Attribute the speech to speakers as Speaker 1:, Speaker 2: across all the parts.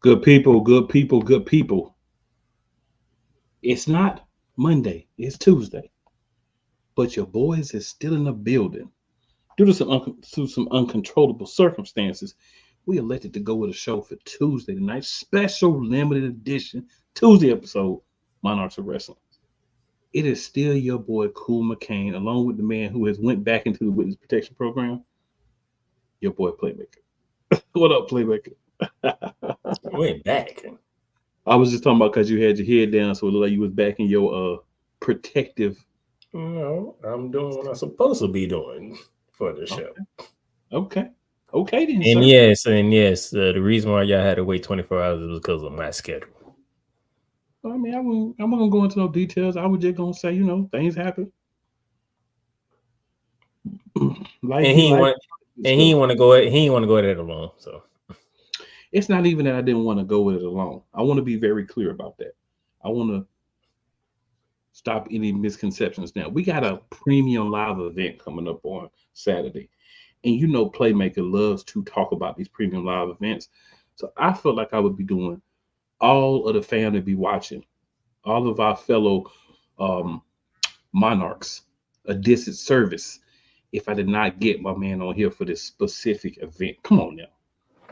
Speaker 1: Good people, good people, good people. It's not Monday, it's Tuesday. But your boys is still in the building. Due to some uncontrollable circumstances, we elected to go with a show for Tuesday tonight. Special limited edition Tuesday episode, Monarchs of Wrestling. It is still your boy Cool McCain, along with the man who has went back into the witness protection program, your boy Playmaker. What up, Playmaker?
Speaker 2: Went back.
Speaker 1: I was just talking about because you had your head down, so it looked like you was back in your protective.
Speaker 2: No, I'm doing what I'm supposed to be doing for the show.
Speaker 1: Okay then.
Speaker 2: And sir. yes, the reason why y'all had to wait 24 hours was because of my schedule.
Speaker 1: I mean, I'm not gonna go into no details. I was just gonna say, things happen.
Speaker 2: He didn't want to go at it alone. So
Speaker 1: it's not even that I didn't want to go with it alone. I want to be very clear about that. I want to stop any misconceptions. Now we got a premium live event coming up on Saturday, and Playmaker loves to talk about these premium live events. So I felt like I would be doing all of the family be watching, all of our fellow monarchs a disservice if I did not get my man on here for this specific event. Come on now,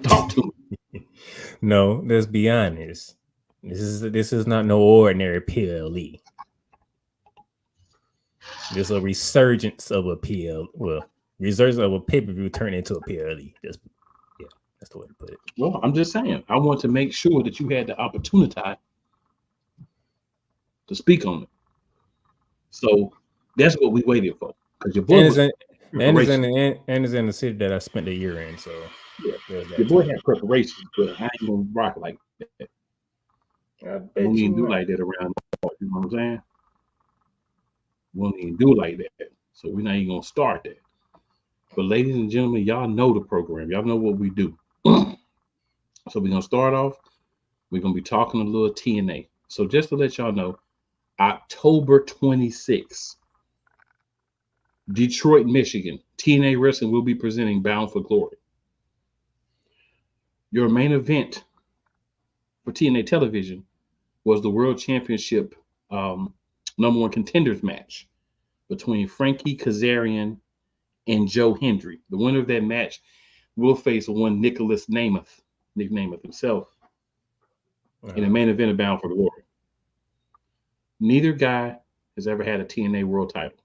Speaker 1: talk to me.
Speaker 2: No, let's be honest. This is not no ordinary PLE. There's a resurgence of a PL. Well, resurgence of a pay-per-view turned into a PLE. That's the way to put it.
Speaker 1: Well, I'm just saying, I want to make sure that you had the opportunity to speak on it. So that's what we waited for. Because your boy
Speaker 2: is in the city that I spent a year in. So
Speaker 1: yeah, your boy had preparations, but I ain't gonna rock like that. We don't even do like that around. You know what I'm saying? We don't even do like that. So we're not even gonna start that. But ladies and gentlemen, y'all know the program. Y'all know what we do. So we're gonna start off. We're gonna be talking a little TNA. So just to let y'all know, October 26th, Detroit, Michigan, TNA Wrestling will be presenting Bound for Glory. Your main event for TNA television was the World Championship #1 contenders match between Frankie Kazarian and Joe Hendry. The winner of that match will face one Nicholas Namath, Nick Namath himself, in the main event of Bound for Glory. Neither guy has ever had a TNA world title.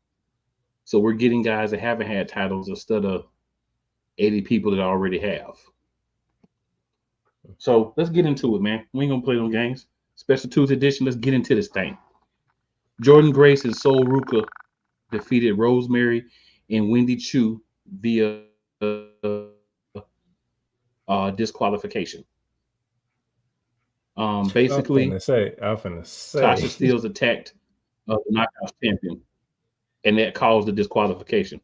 Speaker 1: So we're getting guys that haven't had titles instead of 80 people that already have. So let's get into it, man. We ain't gonna play no games. Special Tuesday edition. Let's get into this thing. Jordan Grace and Sol Ruka defeated Rosemary and Wendy Chu via disqualification. Basically,
Speaker 2: I'm finna say
Speaker 1: Tasha Steelz attacked the Knockouts champion, and that caused the disqualification.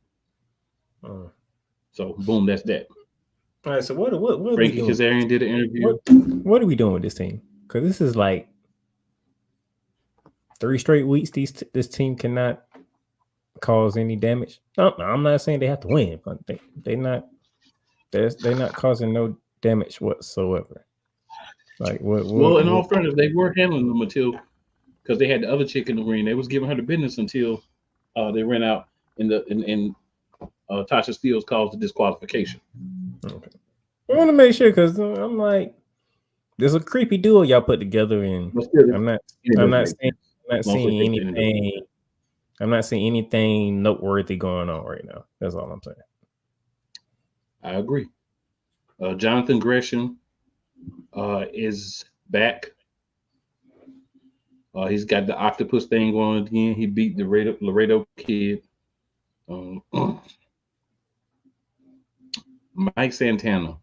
Speaker 1: So boom, that's that.
Speaker 2: All right, so what
Speaker 1: Frankie Kazarian did an interview.
Speaker 2: What are we doing with this team? Because this is like 3 straight weeks. This team cannot cause any damage. No, I'm not saying they have to win, but they're not causing no damage whatsoever. Like
Speaker 1: well, in all fairness, they were handling them until because they had the other chick in the ring. They was giving her the business until they ran out in Tasha Steelz caused the disqualification.
Speaker 2: Okay. I want to make sure because I'm like, there's a creepy duo y'all put together, and I'm not seeing anything. I'm not seeing anything noteworthy going on right now. That's all I'm saying.
Speaker 1: I agree. Jonathan Gresham is back. He's got the octopus thing going on again. He beat the Laredo Kid. Mike Santana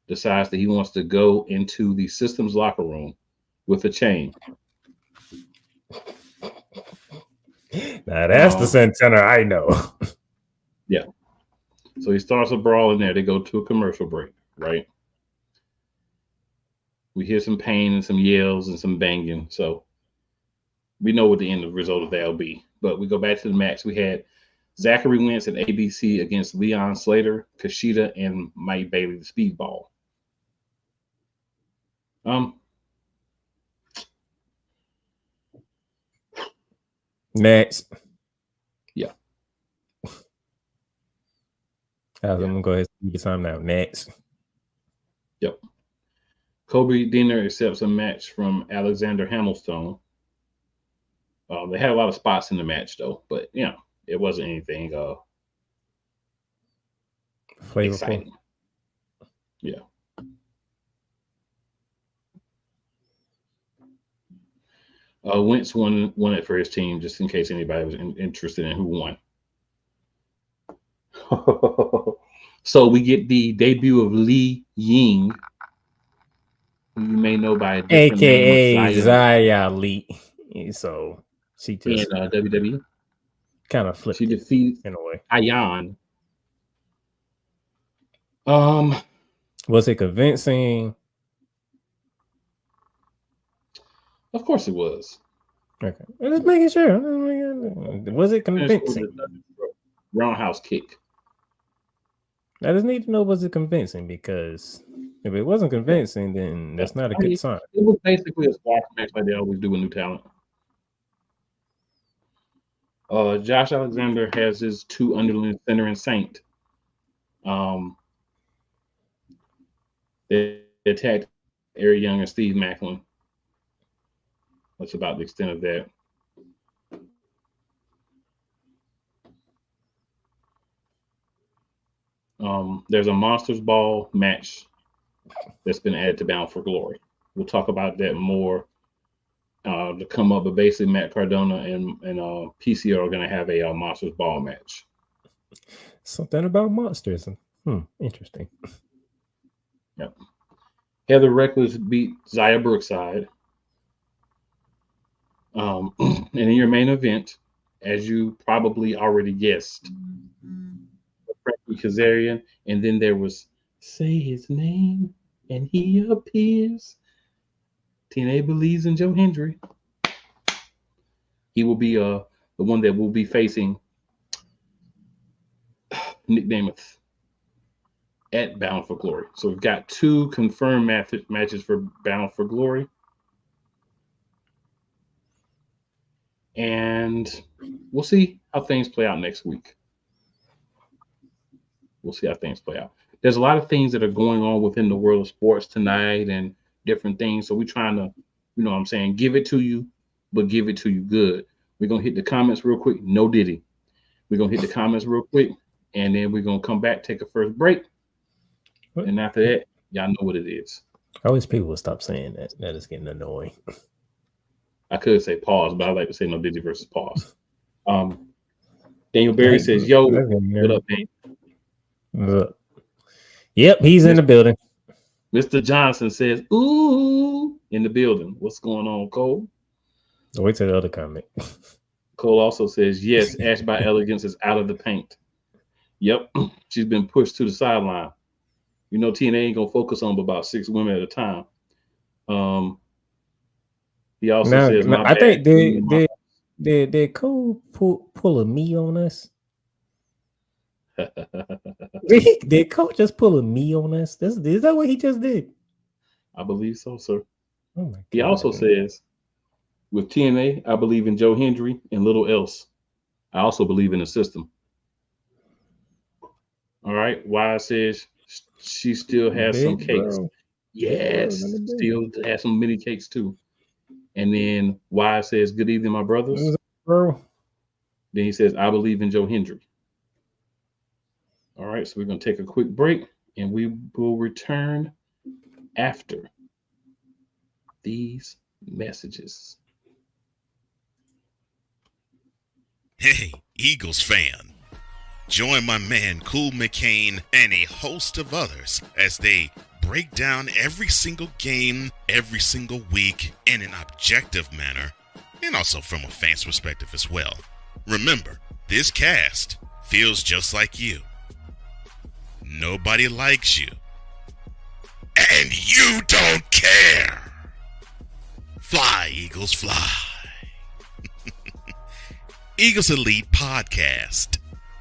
Speaker 1: decides that he wants to go into the Systems locker room with a chain.
Speaker 2: Now that's the Santana I know.
Speaker 1: Yeah. So he starts a brawl in there. They go to a commercial break, right? We hear some pain and some yells and some banging. So we know what the end result of that will be. But we go back to the match. We had Zachary Wentz and ABC against Leon Slater, Kushida, and Mike Bailey, the Speedball.
Speaker 2: Next.
Speaker 1: Yeah.
Speaker 2: I'm gonna go ahead and get some now. Next.
Speaker 1: Yep. Kobe Deaner accepts a match from Alexander Hamilton. They had a lot of spots in the match though, but it wasn't anything
Speaker 2: flavorful.
Speaker 1: Exciting. Yeah. Wentz won it for his team, just in case anybody was interested in who won. So we get the debut of Li Ying, who you may know by a different name,
Speaker 2: Zaya Lee. So she just
Speaker 1: in WWE.
Speaker 2: Kind of flipped.
Speaker 1: She defeats
Speaker 2: in a way.
Speaker 1: Ayan.
Speaker 2: Was it convincing?
Speaker 1: Of course it was.
Speaker 2: Okay, I'm just making sure. Was it convincing?
Speaker 1: Roundhouse kick.
Speaker 2: I just need to know, was it convincing? Because if it wasn't convincing, then that's not a good sign.
Speaker 1: It was basically a squash match like they always do with new talent. Josh Alexander has his two underlings, Center and Saint. They attacked Eric Young and Steve Macklin. That's about the extent of that. There's a Monsters Ball match that's been added to Bound for Glory. We'll talk about that more to come up, but basically Matt Cardona and PCO are going to have a Monsters Ball match.
Speaker 2: Something about monsters. Interesting.
Speaker 1: Yep. Heather Reckless beat Zaya Brookside. And in your main event, as you probably already guessed, Frankie Kazarian, and then there was Say His Name and He Appears. TNA believes in Joe Hendry. He will be the one that will be facing Nick Namath at Bound for Glory. So we've got two confirmed matches for Bound for Glory. And we'll see how things play out next week. We'll see how things play out. There's a lot of things that are going on within the world of sports tonight and different things. So we're trying to, give it to you, but give it to you good. We're going to hit the comments real quick. No Diddy. We're going to hit the comments real quick, and then we're going to come back, take a first break. And after that, y'all know what it is.
Speaker 2: I wish people would stop saying that. That is getting annoying.
Speaker 1: I could say pause, but I like to say no Diddy versus pause. Daniel Berry says, yo, what up, man?
Speaker 2: Yep, he's in the building.
Speaker 1: Mr. Johnson says, ooh, in the building. What's going on, Cole?
Speaker 2: Wait till the other comment.
Speaker 1: Cole also says, yes, Ash by Elegance is out of the paint. Yep, she's been pushed to the sideline. TNA ain't going to focus on about 6 women at a time. He also says,
Speaker 2: I think did Cole pull a me on us? Did Cole just pull a me on us? Is that what he just did?
Speaker 1: I believe so, sir.
Speaker 2: Oh my God.
Speaker 1: He also says, with TNA, I believe in Joe Hendry and little else. I also believe in the system. All right. Wise says she still has some cakes. Bro. Yes, still has some mini cakes too. And then Wise says, good evening, my brothers.
Speaker 2: Bro.
Speaker 1: Then he says, I believe in Joe Hendry. All right, so we're going to take a quick break, and we will return after these messages.
Speaker 3: Hey, Eagles fan. Join my man Cool McCain and a host of others as they break down every single game, every single week in an objective manner, and also from a fan's perspective as well. Remember, this cast feels just like you. Nobody likes you. And you don't care. Fly, Eagles, fly. Eagles Elite Podcast.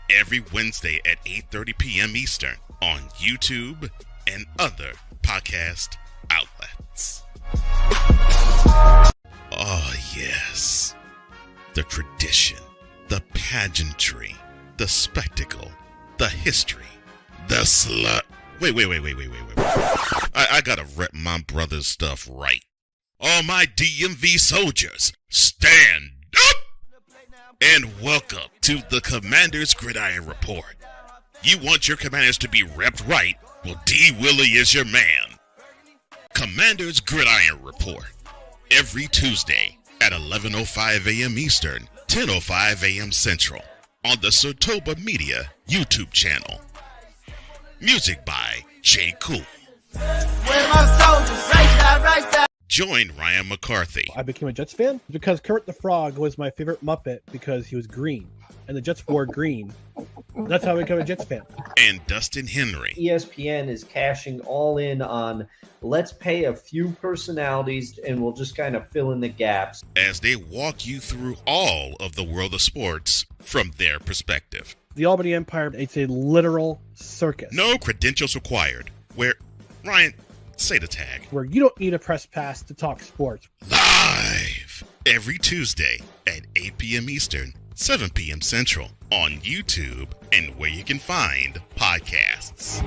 Speaker 3: Every Wednesday at 8:30 p.m. Eastern on YouTube and other podcast outlets. Oh, yes. The tradition, the pageantry, the spectacle, the history, the slut. Wait. I gotta rep my brother's stuff right. All my DMV soldiers, stand up! And welcome to the Commander's Gridiron Report. You want your commanders to be repped right? Well, D. Willie is your man. Commander's Gridiron Report. Every Tuesday at 11:05 a.m. Eastern, 10:05 a.m. Central on the Sotoba Media YouTube channel. Music by J. Cool. Join Ryan McCarthy.
Speaker 4: I became a Jets fan because Kermit the Frog was my favorite Muppet because he was green, and the Jets wore green. That's how I became a Jets fan.
Speaker 3: And Dustin Henry.
Speaker 5: ESPN is cashing all in on let's pay a few personalities and we'll just kind of fill in the gaps.
Speaker 3: As they walk you through all of the world of sports from their perspective.
Speaker 4: The Albany Empire, it's a literal circus.
Speaker 3: No credentials required. Where, Ryan, say the tag.
Speaker 4: Where you don't need a press pass to talk sports.
Speaker 3: Live every Tuesday at 8 p.m. Eastern, 7 p.m. Central on YouTube and where you can find podcasts.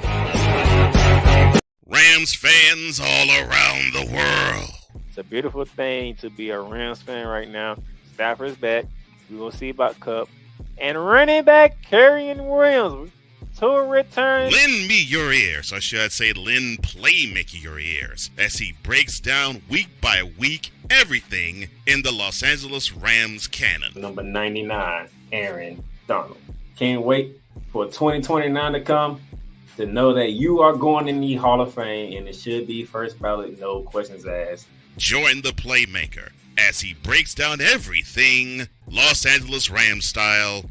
Speaker 3: Rams fans all around the world.
Speaker 6: It's a beautiful thing to be a Rams fan right now. Stafford's back. We will see about Cup. And running back Kerryon Williams to a return.
Speaker 3: Lend me your ears, or should I say lend Playmaker your ears, as he breaks down week by week everything in the Los Angeles Rams canon.
Speaker 7: Number 99, Aaron Donald. Can't wait for 2029 to come to know that you are going in the Hall of Fame, and it should be first ballot, no questions asked.
Speaker 3: Join the Playmaker as he breaks down everything Los Angeles Rams style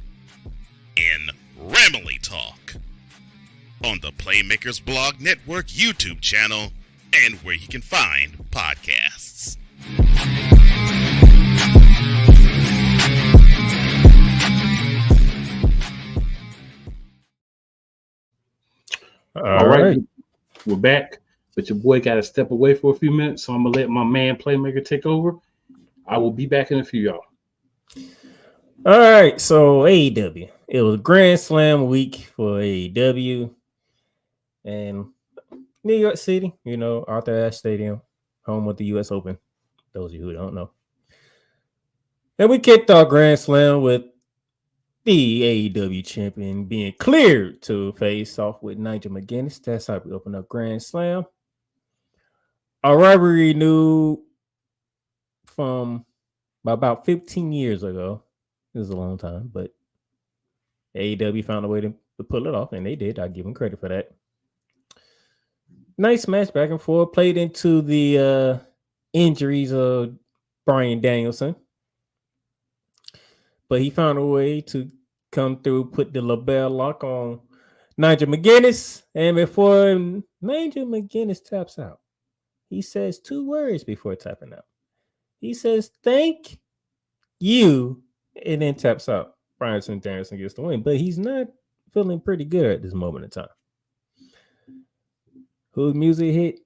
Speaker 3: in Ramily Talk on the Playmakers Blog Network YouTube channel and where you can find podcasts.
Speaker 1: All right. We're back, but your boy got to step away for a few minutes, so I'm going to let my man Playmaker take over. I will be back in a few, y'all.
Speaker 2: All right, so AEW. It was Grand Slam week for AEW. And New York City, Arthur Ashe Stadium, home of the U.S. Open. Those of you who don't know. And we kicked off Grand Slam with the AEW champion being cleared to face off with Nigel McGuinness. That's how we open up Grand Slam. Our rivalry renewed from about 15 years ago. It was a long time, but AEW found a way to pull it off, and they did. I give them credit for that. Nice match back and forth. Played into the injuries of Bryan Danielson. But he found a way to come through, put the label lock on Nigel McGuinness. And before Nigel McGuinness taps out, he says 2 words before tapping out. He says, "Thank you," and then taps out. Bryan Danielson gets the win, but he's not feeling pretty good at this moment in time. Whose music hit?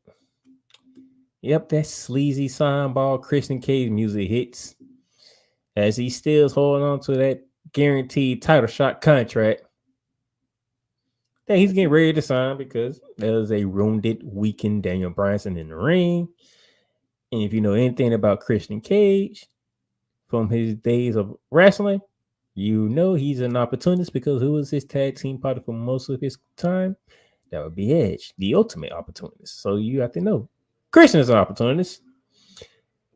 Speaker 2: Yep, that sleazy sign ball Christian Cage music hits as he still holding on to that guaranteed title shot contract that he's getting ready to sign because there was a wounded, weakened Daniel Bryan in the ring. And if you know anything about Christian Cage from his days of wrestling, you know he's an opportunist because who was his tag team partner for most of his time? That would be Edge, the ultimate opportunist. So you have to know Christian is an opportunist.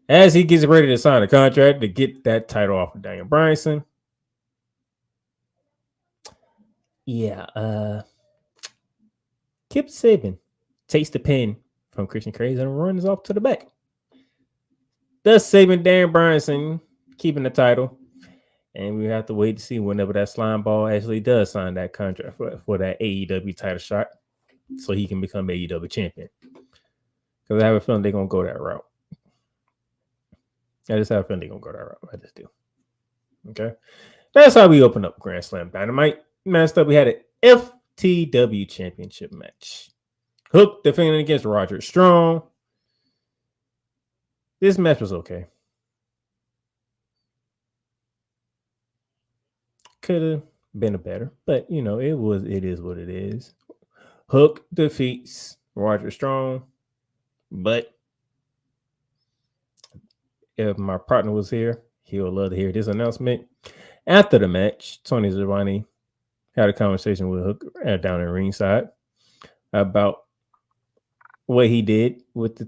Speaker 2: As he gets ready to sign a contract to get that title off of Daniel Bryan. Yeah, Kip Sabian takes the pin from Christian Cage and runs off to the back. Thus saving Daniel Bryan, keeping the title. And we have to wait to see whenever that slime ball actually does sign that contract for that AEW title shot so he can become AEW champion. Because I have a feeling they're going to go that route. I just have a feeling they're going to go that route. I just do. Okay. That's how we open up Grand Slam Dynamite. Next up, we had an FTW championship match. Hook defending against Roderick Strong. This match was okay. Could have been a better, but you know, it is what it is. Hook defeats Roger Strong, but if my partner was here, he would love to hear this announcement. After the match, Tony Schiavone had a conversation with Hook down in ringside about what he did with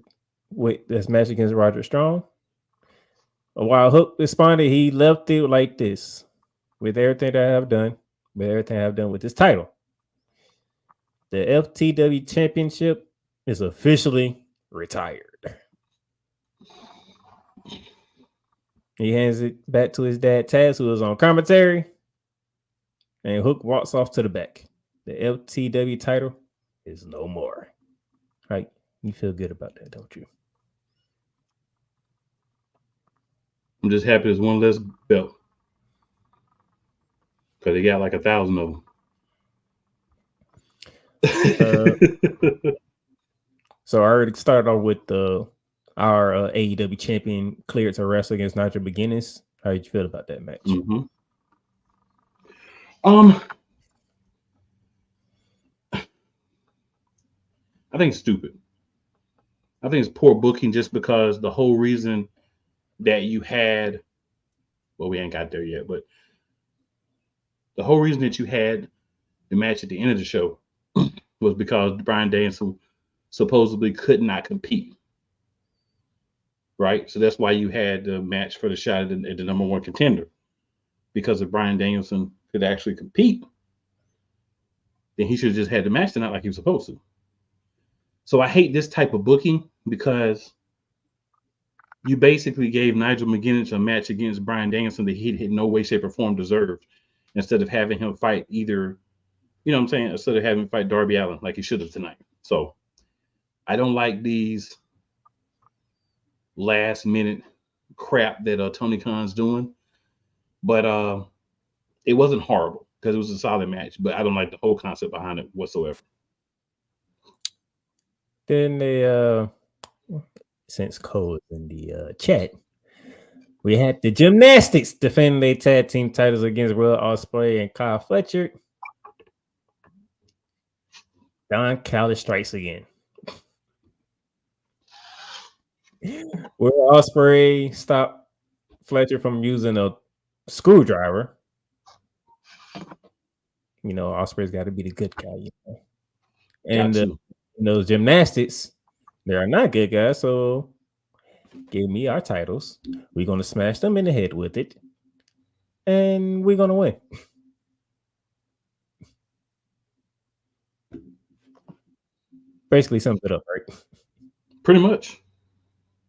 Speaker 2: this match against Roger Strong. While Hook responded, he left it like this: with everything that I have done, with this title, the FTW Championship is officially retired. He hands it back to his dad, Taz, who was on commentary, and Hook walks off to the back. The FTW title is no more. Right? You feel good about that, don't you?
Speaker 1: I'm just happy there's one less belt. Because they got like 1,000 of them.
Speaker 2: So I already started off with our AEW champion cleared to wrestle against Nigel McGuinness. How did you feel about that match?
Speaker 1: Mm-hmm. I think it's stupid. I think it's poor booking just because the whole reason that you had, well, we ain't got there yet, but the whole reason that you had the match at the end of the show was because Bryan Danielson supposedly could not compete. Right? So that's why you had the match for the shot at the number one contender. Because if Bryan Danielson could actually compete, then he should have just had the match tonight like he was supposed to. So I hate this type of booking because you basically gave Nigel McGuinness a match against Bryan Danielson that he in no way, shape, or form deserved, instead of having him fight either, you know what I'm saying, instead of having him fight Darby Allin like he should have tonight. So I don't like these last minute crap that Tony Khan's doing, but it wasn't horrible because it was a solid match, but I don't like the whole concept behind it whatsoever.
Speaker 2: Then they since Cole's in the chat, we had the Gymnastics defending their tag team titles against Will Ospreay and Kyle Fletcher. Don Callis strikes again. Will Ospreay stopped Fletcher from using a screwdriver. You know, Ospreay's got to be the good guy, you know. And those Gymnastics, they are not good guys, so give me our titles. We're going to smash them in the head with it, and we're going to win. Basically sums it up, right?
Speaker 1: Pretty much.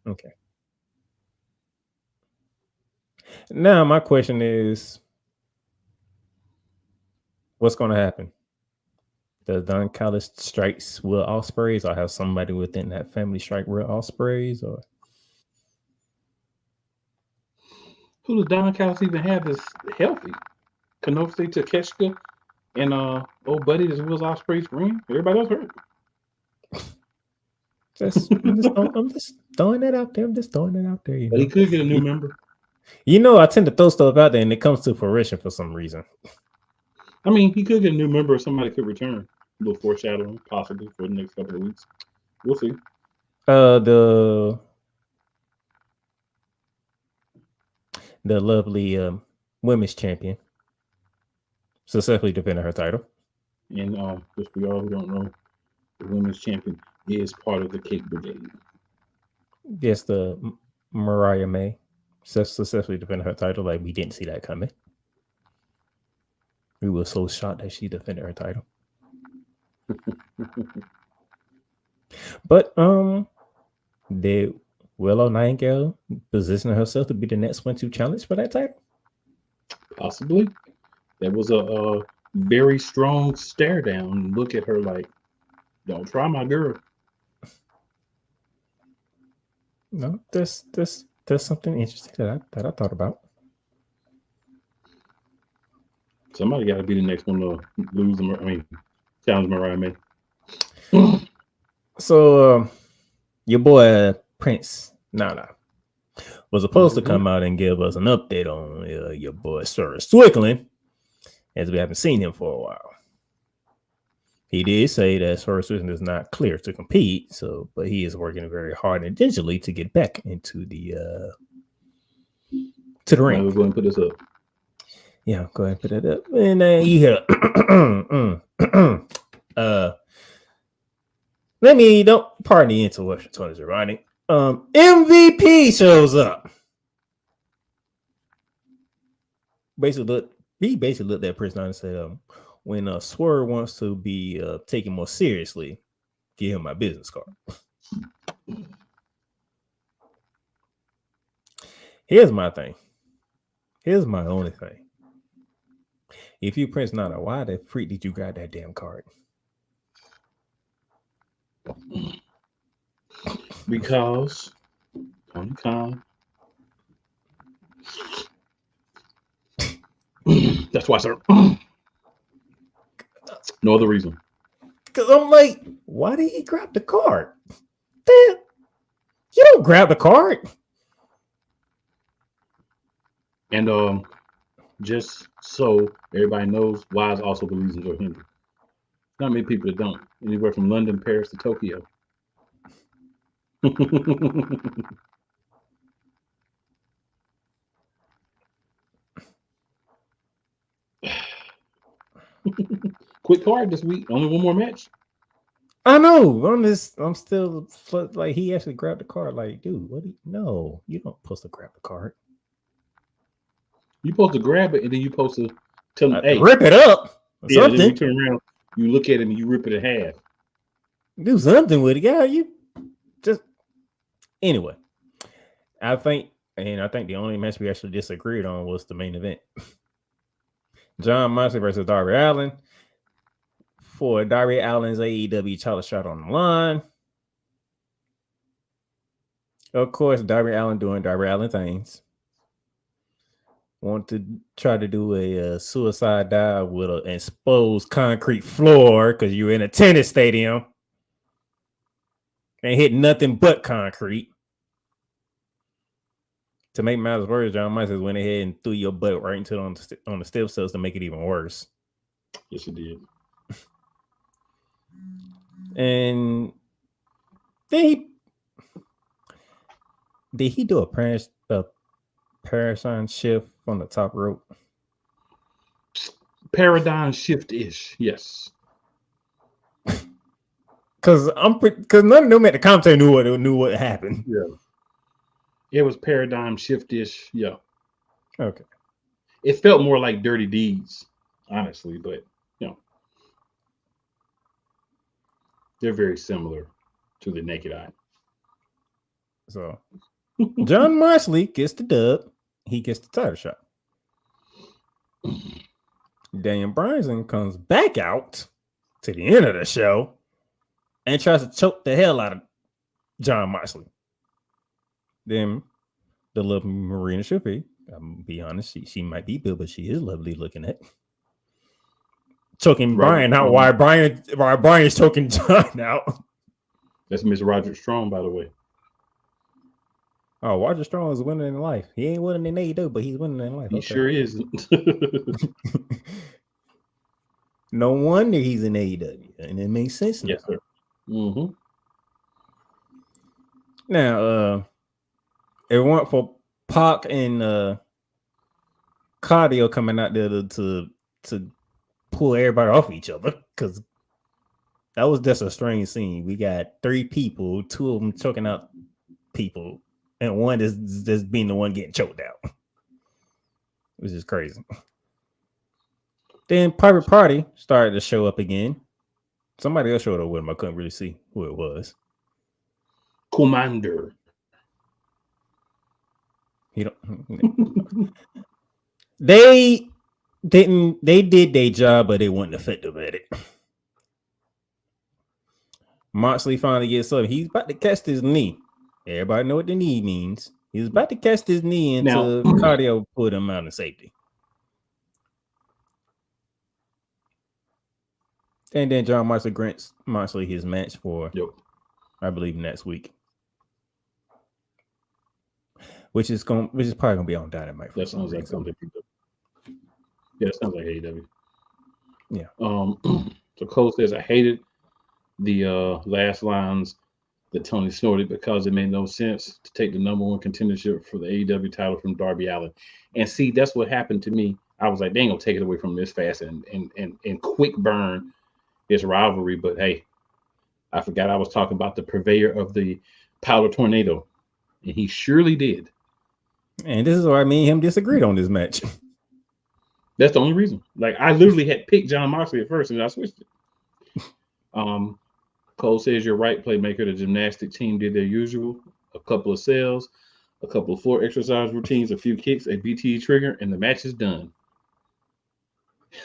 Speaker 2: Okay. Now, my question is, what's going to happen? Does Don Callis strikes Will Ospreay, or have somebody within that family strike Will Ospreay, or
Speaker 1: who does Don Callis even have that's healthy? Kenofi, Takeshita, and old buddy that's Will Ospreay's friend. Everybody else hurt.
Speaker 2: I'm just throwing that out there. You
Speaker 1: but
Speaker 2: know?
Speaker 1: He could get a new member.
Speaker 2: You know, I tend to throw stuff out there, and it comes to fruition for some reason.
Speaker 1: I mean, he could get a new member, or somebody could return. A little foreshadowing, possibly, for the next couple of weeks. We'll see.
Speaker 2: The lovely women's champion successfully defended her title.
Speaker 1: And just for y'all who don't know, the women's champion is part of the Cake Brigade.
Speaker 2: Yes, the Mariah May successfully defended her title. Like, we didn't see that coming. We were so shocked that she defended her title. But did Willow Nightingale position herself to be the next one to challenge for that title?
Speaker 1: Possibly. That was a very strong stare down. Look at her like, don't try my girl.
Speaker 2: No, there's something interesting that I thought about.
Speaker 1: Somebody got to be the next one to lose. Challenge Mariah May.
Speaker 2: So your boy Prince Nana was supposed to come out and give us an update on your boy Sir Strickland, as we haven't seen him for a while. He did say that Sir Strickland is not clear to compete, but he is working very hard and diligently to get back into the ring.
Speaker 1: We're going to put this up.
Speaker 2: Yeah, go ahead and put that up. And then you hear pardon the interruption, Tony Giovanni. MVP shows up. He basically looked at Prince and said, when Swerve wants to be taken more seriously, give him my business card. Here's my thing. Here's my only thing. If you Prince Nana, why the freak did you grab that damn card?
Speaker 1: Because Tony Khan. That's why, sir. No other reason.
Speaker 2: Because I'm like, why did he grab the card? Damn, you don't grab the card.
Speaker 1: And just so everybody knows, why is also the reason for Henry. Not many people that don't. Anywhere from London, Paris to Tokyo. Quick card this week. Only one more match.
Speaker 2: I know. I'm still like, he actually grabbed the card. Like, dude, no, you don't supposed to grab the card.
Speaker 1: You're supposed to grab it and then you're supposed to tell him, hey,
Speaker 2: rip it up.
Speaker 1: Yeah, then you turn around, you look at it and you rip it in half.
Speaker 2: Do something with it, yeah. You just anyway. I think the only match we actually disagreed on was the main event. John Moxley versus Darby Allin. For Darby Allin's AEW title shot on the line. Of course, Darby Allin doing Darby Allin things. Want to try to do a suicide dive with an exposed concrete floor because you're in a tennis stadium and hit nothing but concrete. To make matters worse, John Moxley went ahead and threw your butt right into on the step cells to make it even worse.
Speaker 1: Yes, it did.
Speaker 2: And then did he do a paradigm shift on the top rope?
Speaker 1: Paradigm shift-ish, yes.
Speaker 2: Because none of them at the commentary knew what happened.
Speaker 1: Yeah, it was paradigm shift-ish. Yeah.
Speaker 2: Okay.
Speaker 1: It felt more like Dirty Deeds, honestly, but they're very similar to the naked eye.
Speaker 2: So John Moxley gets the dub. He gets the title shot. Daniel Bryan comes back out to the end of the show and tries to choke the hell out of John Moxley. Then the little Marina Shafir, I'm gonna be honest, she might be built, but she is lovely looking at. Choking Brian out. Why Brian is choking John out?
Speaker 1: That's Miss Roderick Strong, by the way.
Speaker 2: Oh, Roderick Strong is winning in life. He ain't winning in AEW, but he's winning in life.
Speaker 1: He sure is.
Speaker 2: No wonder he's in AEW, and it makes sense now.
Speaker 1: Yes, sir. Mm-hmm.
Speaker 2: Now, it went for Pac and Cardio coming out there to pull everybody off each other, because that was just a strange scene. We got 3 people, 2 of them choking out people, and one is just being the one getting choked out, which is crazy. Then Private Party started to show up again. Somebody else showed up with him. I couldn't really see who it was.
Speaker 1: Commander.
Speaker 2: They did their job, but they weren't effective at it. Moxley finally gets up. He's about to cast his knee. Everybody know what the knee means. He's about to cast his knee into Cardio, put him out of safety. And then John Moxley grants Moxley his match for, I believe, next week. which is probably gonna be on Dynamite.
Speaker 1: That sounds like something. Yeah, it sounds like AEW.
Speaker 2: Yeah.
Speaker 1: So Cole says, I hated the last lines that Tony snorted because it made no sense to take the number one contendership for the AEW title from Darby Allin. And see, that's what happened to me. I was like, they ain't gonna take it away from this fast and quick burn this rivalry. But hey, I forgot I was talking about the purveyor of the powder tornado, and he surely did. And
Speaker 2: this is why me and him disagreed on this match.
Speaker 1: That's the only reason. Like, I literally had picked John Moxley at first, and I switched it. Cole says, you're right, Playmaker. The gymnastic team did their usual. A couple of cells, a couple of floor exercise routines, a few kicks, a BTE trigger, and the match is done.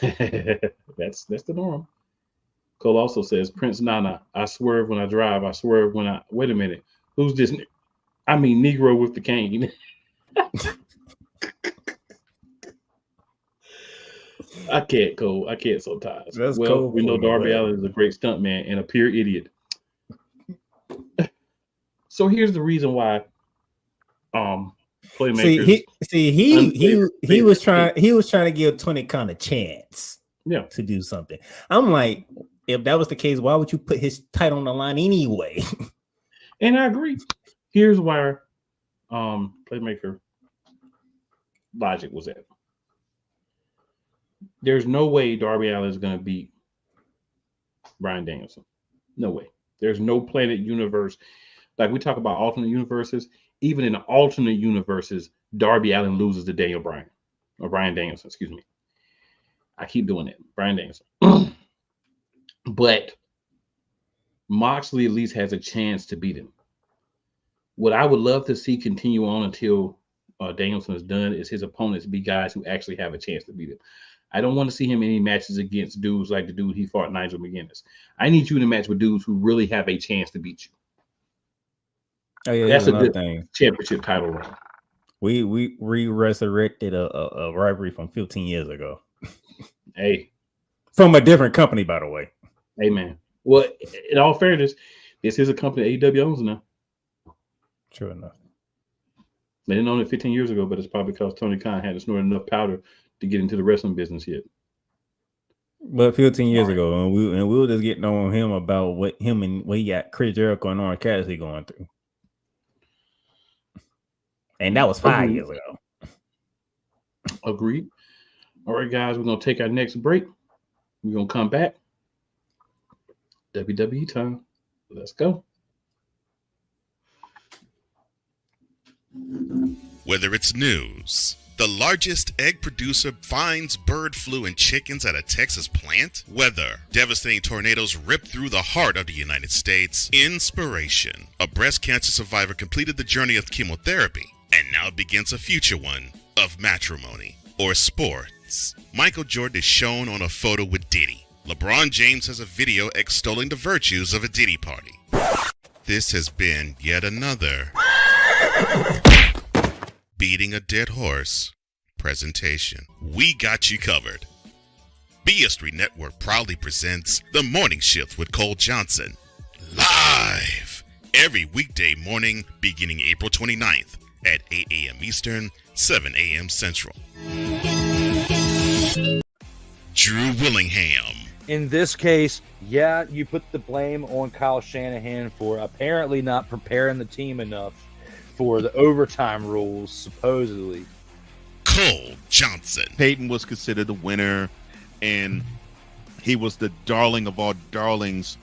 Speaker 1: That's the norm. Cole also says, Prince Nana, I swerve when I drive. I swerve when I... Wait a minute. Who's this? I mean, Negro with the cane. I can't, Cole. I can't sometimes.
Speaker 2: That's
Speaker 1: well,
Speaker 2: cool.
Speaker 1: We know Darby Allin is a great stuntman and a pure idiot. So here's the reason why Playmakers...
Speaker 2: he was trying to give Tony Khan a chance to do something. I'm like, if that was the case, why would you put his title on the line anyway?
Speaker 1: And I agree. Here's where Playmaker logic was at. There's no way Darby Allin is going to beat Bryan Danielson. No way. There's no planet universe. Like, we talk about alternate universes. Even in the alternate universes, Darby Allin loses to Bryan Danielson, excuse me. I keep doing it. Bryan Danielson. But Moxley at least has a chance to beat him. What I would love to see continue on until Danielson is done is his opponents be guys who actually have a chance to beat him. I don't want to see him in any matches against dudes like the dude he fought, Nigel McGuinness. I need you in a match with dudes who really have a chance to beat you.
Speaker 2: Oh yeah,
Speaker 1: that's a good thing. Championship title run.
Speaker 2: We resurrected a rivalry from 15 years ago.
Speaker 1: Hey,
Speaker 2: from a different company, by the way.
Speaker 1: Hey man. Well, in all fairness, this is a company AEW owns now.
Speaker 2: True enough.
Speaker 1: They didn't own it 15 years ago, but it's probably because Tony Khan hadn't snorted enough powder to get into the wrestling business yet.
Speaker 2: But 15 years ago, and we were just getting on him about what he got Chris Jericho and Orange Cassidy going through. And that was 5 years ago.
Speaker 1: Agreed. All right, guys, we're going to take our next break. We're going to come back. WWE time. Let's go.
Speaker 3: Whether it's news, the largest egg producer finds bird flu in chickens at a Texas plant, weather, devastating tornadoes rip through the heart of the United States, inspiration, a breast cancer survivor completed the journey of chemotherapy, and now begins a future one of matrimony or sports. Michael Jordan is shown on a photo with Diddy. LeBron James has a video extolling the virtues of a Diddy party. This has been yet another beating a dead horse presentation. We got you covered. BS3 Network proudly presents The Morning Shift with Cole Johnson, live every weekday morning beginning April 29th at 8 a.m. Eastern, 7 a.m. Central. Drew Willingham.
Speaker 8: In this case, yeah, you put the blame on Kyle Shanahan for apparently not preparing the team enough for the overtime rules, supposedly.
Speaker 3: Cole Johnson.
Speaker 9: Peyton was considered the winner, and he was the darling of all darlings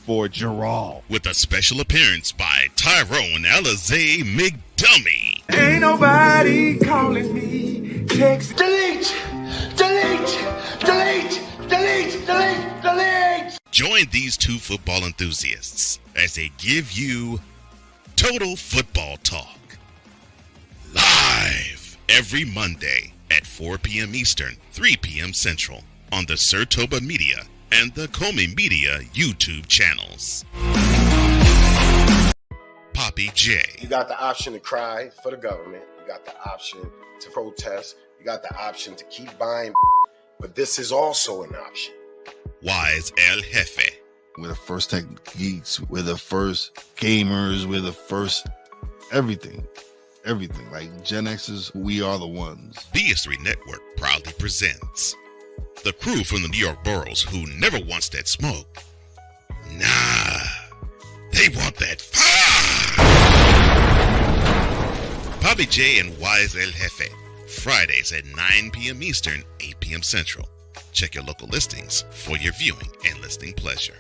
Speaker 9: for Gerald.
Speaker 3: With a special appearance by Tyrone Alizé McDummy.
Speaker 10: Ain't nobody calling me. Text delete.
Speaker 3: Join these two football enthusiasts as they give you Total Football Talk. Live every Monday at 4 p.m. Eastern, 3 p.m. Central on the Sertoba Media and the Comey Media YouTube channels. Poppy J.
Speaker 11: You got the option to cry for the government. You got the option to protest. You got the option to keep buying, but this is also an option.
Speaker 3: Wise El Jefe.
Speaker 9: We're the first tech geeks. We're the first gamers. We're the first everything. everything. Like Gen X's, we are the ones.
Speaker 3: BS3 Network proudly presents the crew from the New York boroughs who never wants that smoke. Nah, they want that fire. Bobby J and Wise El Jefe, Fridays at 9 p.m. Eastern, 8 p.m. Central. Check your local listings for your viewing and listening pleasure.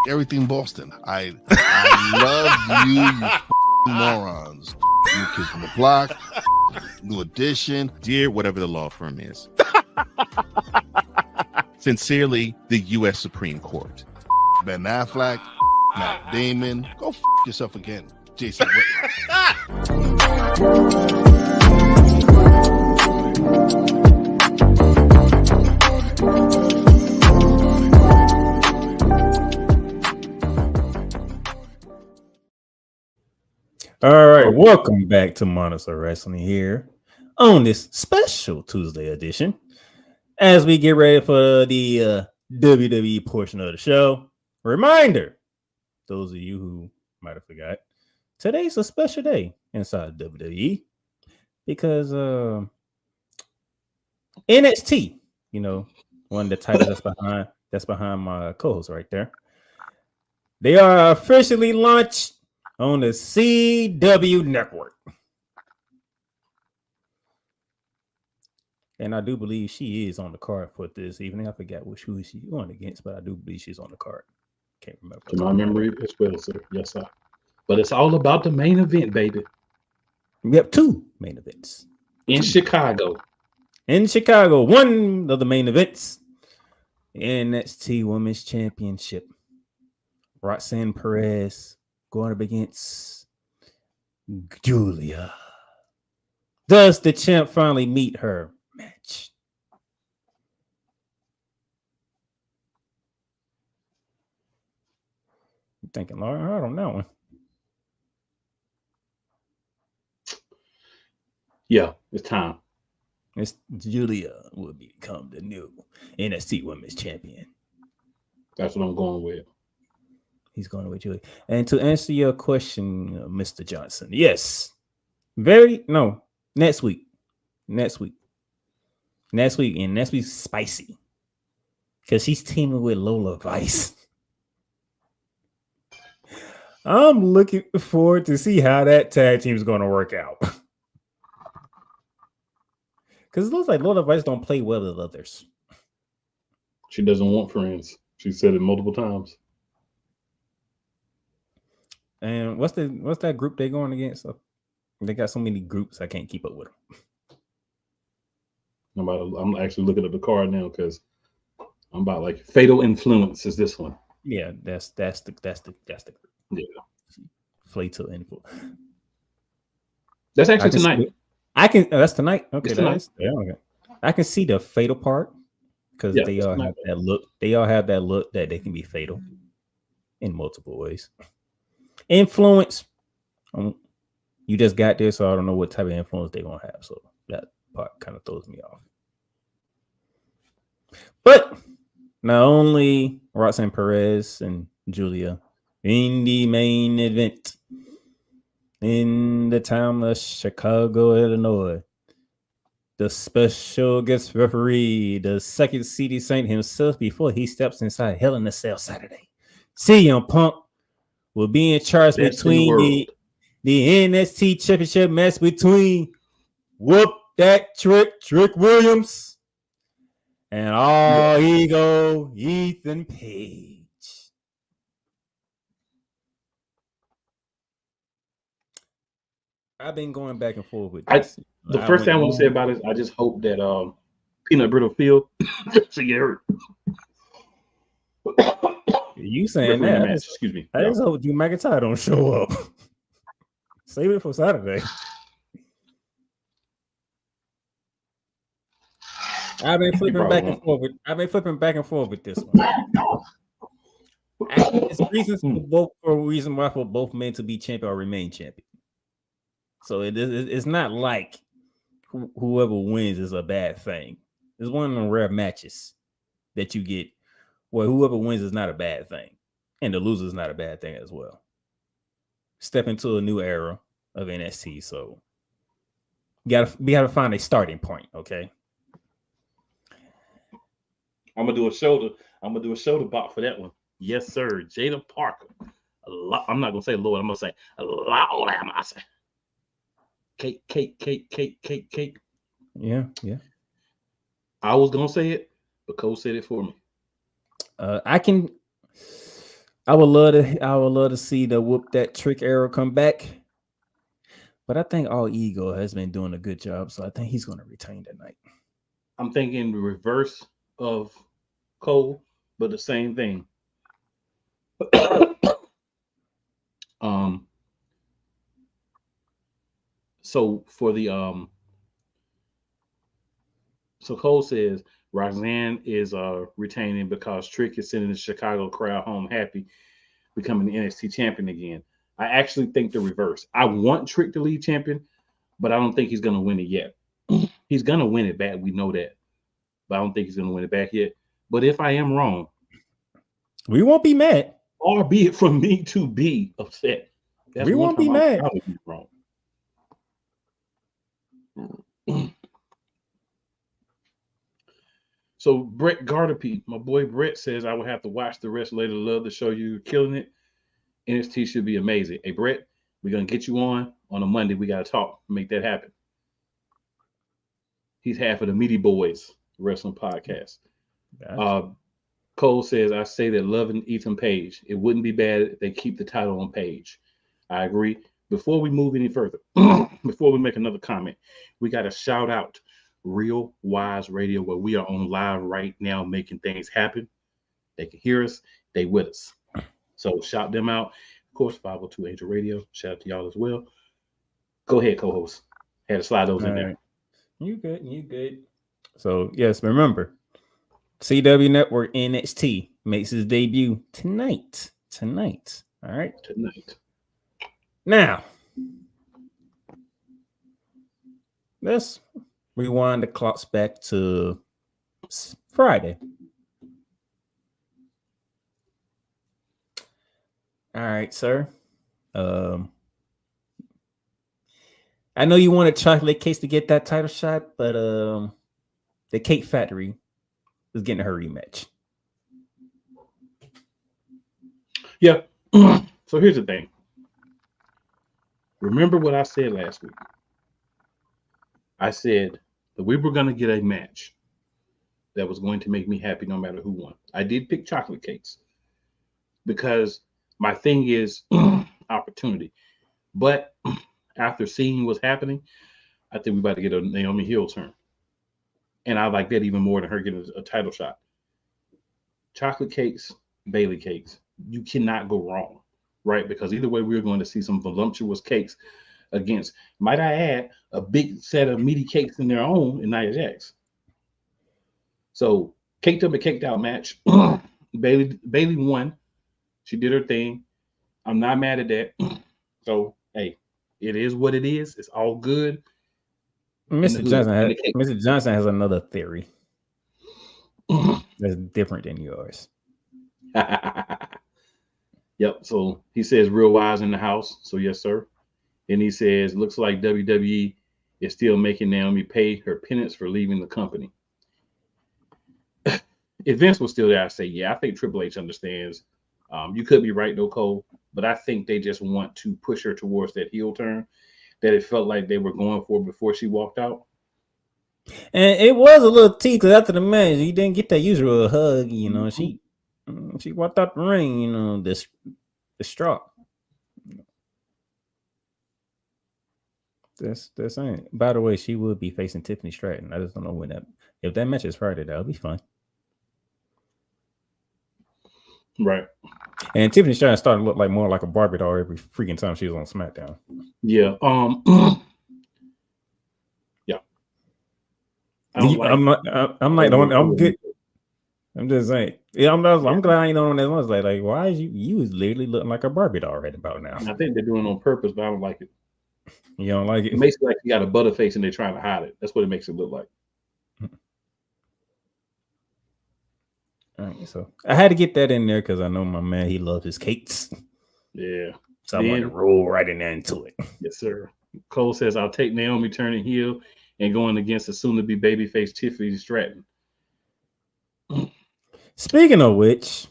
Speaker 9: Everything Boston. I love you morons. New Kids from the Block, New Edition, dear whatever the law firm is. Sincerely, the U.S. Supreme Court. Ben Affleck, Matt Damon. Go yourself again, Jason Whitlock.
Speaker 2: All right, welcome back to Monarchs of Wrestling here on this special Tuesday edition. As we get ready for the WWE portion of the show, reminder, those of you who might have forgot, today's a special day inside WWE because NXT, you know, one of the titles that's behind my co-host right there. They are officially launched on the CW network. And I do believe she is on the card for this evening. I forgot who she's going against, but I do believe she's on the card. Can't remember.
Speaker 1: To my memory as well, sir. Yes, sir. But it's all about the main event, baby.
Speaker 2: We have two main events.
Speaker 1: In Chicago.
Speaker 2: In Chicago, one of the main events. NXT Women's Championship. Roxanne Perez going up against Julia. Does the champ finally meet her match? You thinking, Laura? I don't know.
Speaker 1: Yeah, it's time.
Speaker 2: It's Julia will become the new NXT Women's Champion.
Speaker 1: That's what I'm going with.
Speaker 2: He's going with Julia. And to answer your question, Mr. Johnson, yes. Next week. And next week's spicy. Because she's teaming with Lola Vice. I'm looking forward to see how that tag team is going to work out. Because it looks like Lola Vice don't play well with others.
Speaker 1: She doesn't want friends. She said it multiple times.
Speaker 2: And what's that group they going against? They got so many groups I can't keep up with them.
Speaker 1: I'm actually looking at the card now because I'm about like Fatal Influence is this one.
Speaker 2: Yeah, that's the group.
Speaker 1: Yeah,
Speaker 2: Fatal Influence.
Speaker 1: That's actually tonight.
Speaker 2: That's tonight. Okay,
Speaker 1: tonight.
Speaker 2: Okay. I can see the fatal part because they all have that look. They all have that look that they can be fatal in multiple ways. Influence. You just got there, so I don't know what type of influence they're gonna have. So that part kind of throws me off. But not only Roxanne Perez and Julia in the main event in the town of Chicago, Illinois, the special guest referee, the second CD Saint himself before he steps inside Hell in a Cell Saturday, CM Punk will be in charge between the NXT Championship match between Whoop That Trick Williams and All Ego Ethan Page. I've been going back and forth with this.
Speaker 1: The first thing I want to say about it is I just hope that Peanut Brittle Phil doesn't get hurt.
Speaker 2: You saying that?
Speaker 1: Excuse me.
Speaker 2: I just hope Drew McIntyre don't show up. Save it for Saturday. I've been flipping back and forth with this one. It's reasons for both men to be champion or remain champion. So it's not like whoever wins is a bad thing. It's one of the rare matches that you get where whoever wins is not a bad thing, and the loser is not a bad thing as well. step into a new era of NXT. So we gotta find a starting point. Okay.
Speaker 1: I'm gonna do a shoulder bot for that one. Yes, sir. Jada Parker. I'm not gonna say Lord. I'm gonna say Lord. I'm gonna say cake.
Speaker 2: Yeah.
Speaker 1: I was gonna say it, but Cole said it for me.
Speaker 2: I would love to see the whoop that trick arrow come back. But I think All Ego has been doing a good job, so I think he's gonna retain tonight.
Speaker 1: I'm thinking the reverse of Cole, but the same thing. So for the so Cole says Roxanne is retaining because Trick is sending the Chicago crowd home happy, becoming the NXT champion again. I actually think the reverse. I want Trick to lead champion, but I don't think he's gonna win it yet. He's gonna win it back. We know that, but I don't think he's gonna win it back yet. But if I am wrong,
Speaker 2: we won't be mad.
Speaker 1: Or be it for me to be upset.
Speaker 2: We won't be mad.
Speaker 1: I'll be wrong. So Brett Gardapi, my boy Brett says I would have to watch the rest later. Love the show. You're killing it. NXT should be amazing. Hey Brett, we're gonna get you on a Monday. We gotta talk, make that happen. He's half of the Meaty Boys Wrestling Podcast. Gotcha. Cole says, I say that loving Ethan Page. It wouldn't be bad if they keep the title on Page. I agree. Before we move any further, before we make another comment, we got to shout out Real Wise Radio, where we are on live right now making things happen. They can hear us. They with us. So shout them out. Of course, 502 Angel Radio. Shout out to y'all as well. Go ahead, co-host. Had to slide those in there.
Speaker 2: You good. So, yes, remember, CW Network NXT makes his debut tonight. All right.
Speaker 1: Tonight.
Speaker 2: Now, let's rewind the clocks back to Friday. All right, sir. I know you wanted Chocolate Cakes to get that title shot, but the Cake Factory is getting her rematch.
Speaker 1: Yeah. So here's the thing. Remember what I said last week? I said that we were going to get a match that was going to make me happy no matter who won. I did pick Chocolate Cakes because my thing is opportunity. But after seeing what's happening, I think we're about to get a Naomi heel turn. And I like that even more than her getting a title shot. Chocolate Cakes, Bailey Cakes. You cannot go wrong, right? Because either way, we're going to see some voluptuous cakes against, might I add, a big set of meaty cakes in their own in Nia Jax. So, caked up and caked out match. Bailey won. She did her thing. I'm not mad at that. So, hey, it is what it is. It's all good.
Speaker 2: Mr. Johnson has another theory that's different than yours.
Speaker 1: Yep. So he says Real Wise in the house. So yes, sir. And he says, looks like WWE is still making Naomi pay her penance for leaving the company. If Vince was still there, I'd say, yeah, I think Triple H understands. You could be right though, Cole, but I think they just want to push her towards that heel turn that it felt like they were going for before she walked out.
Speaker 2: And it was a little tea because after the match, you didn't get that usual hug. You know, she walked out the ring. You know, distraught. That's ain't. By the way, she will be facing Tiffany Stratton. I just don't know when that. If that match is Friday, that'll be fun.
Speaker 1: Right.
Speaker 2: And Tiffany Stratton started to look like more like a Barbie doll every freaking time she was on SmackDown.
Speaker 1: Yeah. Yeah.
Speaker 2: I'm good. I'm just saying. Yeah, I'm glad I ain't on that one. Like, why is you was literally looking like a Barbie doll right about now?
Speaker 1: I think they're doing it on purpose, but I don't like it.
Speaker 2: You don't like it?
Speaker 1: It makes it like you got a butter face and they're trying to hide it. That's what it makes it look like.
Speaker 2: All right, so I had to get that in there because I know my man, he loves his cakes.
Speaker 1: Yeah.
Speaker 2: So I want to roll right in there into it.
Speaker 1: Yes, sir. Cole says, I'll take Naomi turning heel and going against the soon-to-be babyface Tiffany Stratton.
Speaker 2: Speaking of which,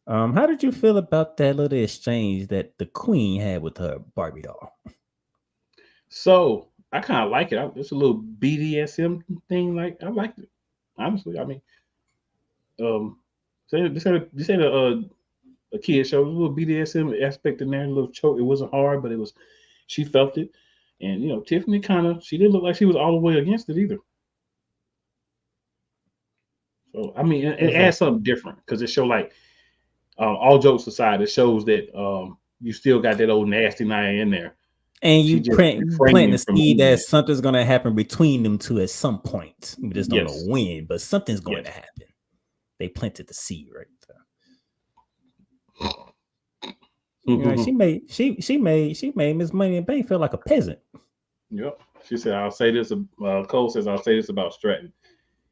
Speaker 2: how did you feel about that little exchange that the Queen had with her Barbie doll?
Speaker 1: So I kind of like it. It's a little BDSM thing. Like I liked it, honestly. I mean, this ain't a kid show. There's a little BDSM aspect in there. A little choke. It wasn't hard, but she felt it. And you know, Tiffany she didn't look like she was all the way against it either. So I mean, it adds something different because it shows like all jokes aside, it shows that you still got that old nasty Nia in there.
Speaker 2: And you plant the seed that something's going to happen between them two at some point. We just don't know when, but something's going to happen. They planted the seed right there. You know, she made Miss Money and Bank feel like a peasant.
Speaker 1: Yep. She said, "I'll say this." Cole says, "I'll say this about Stratton.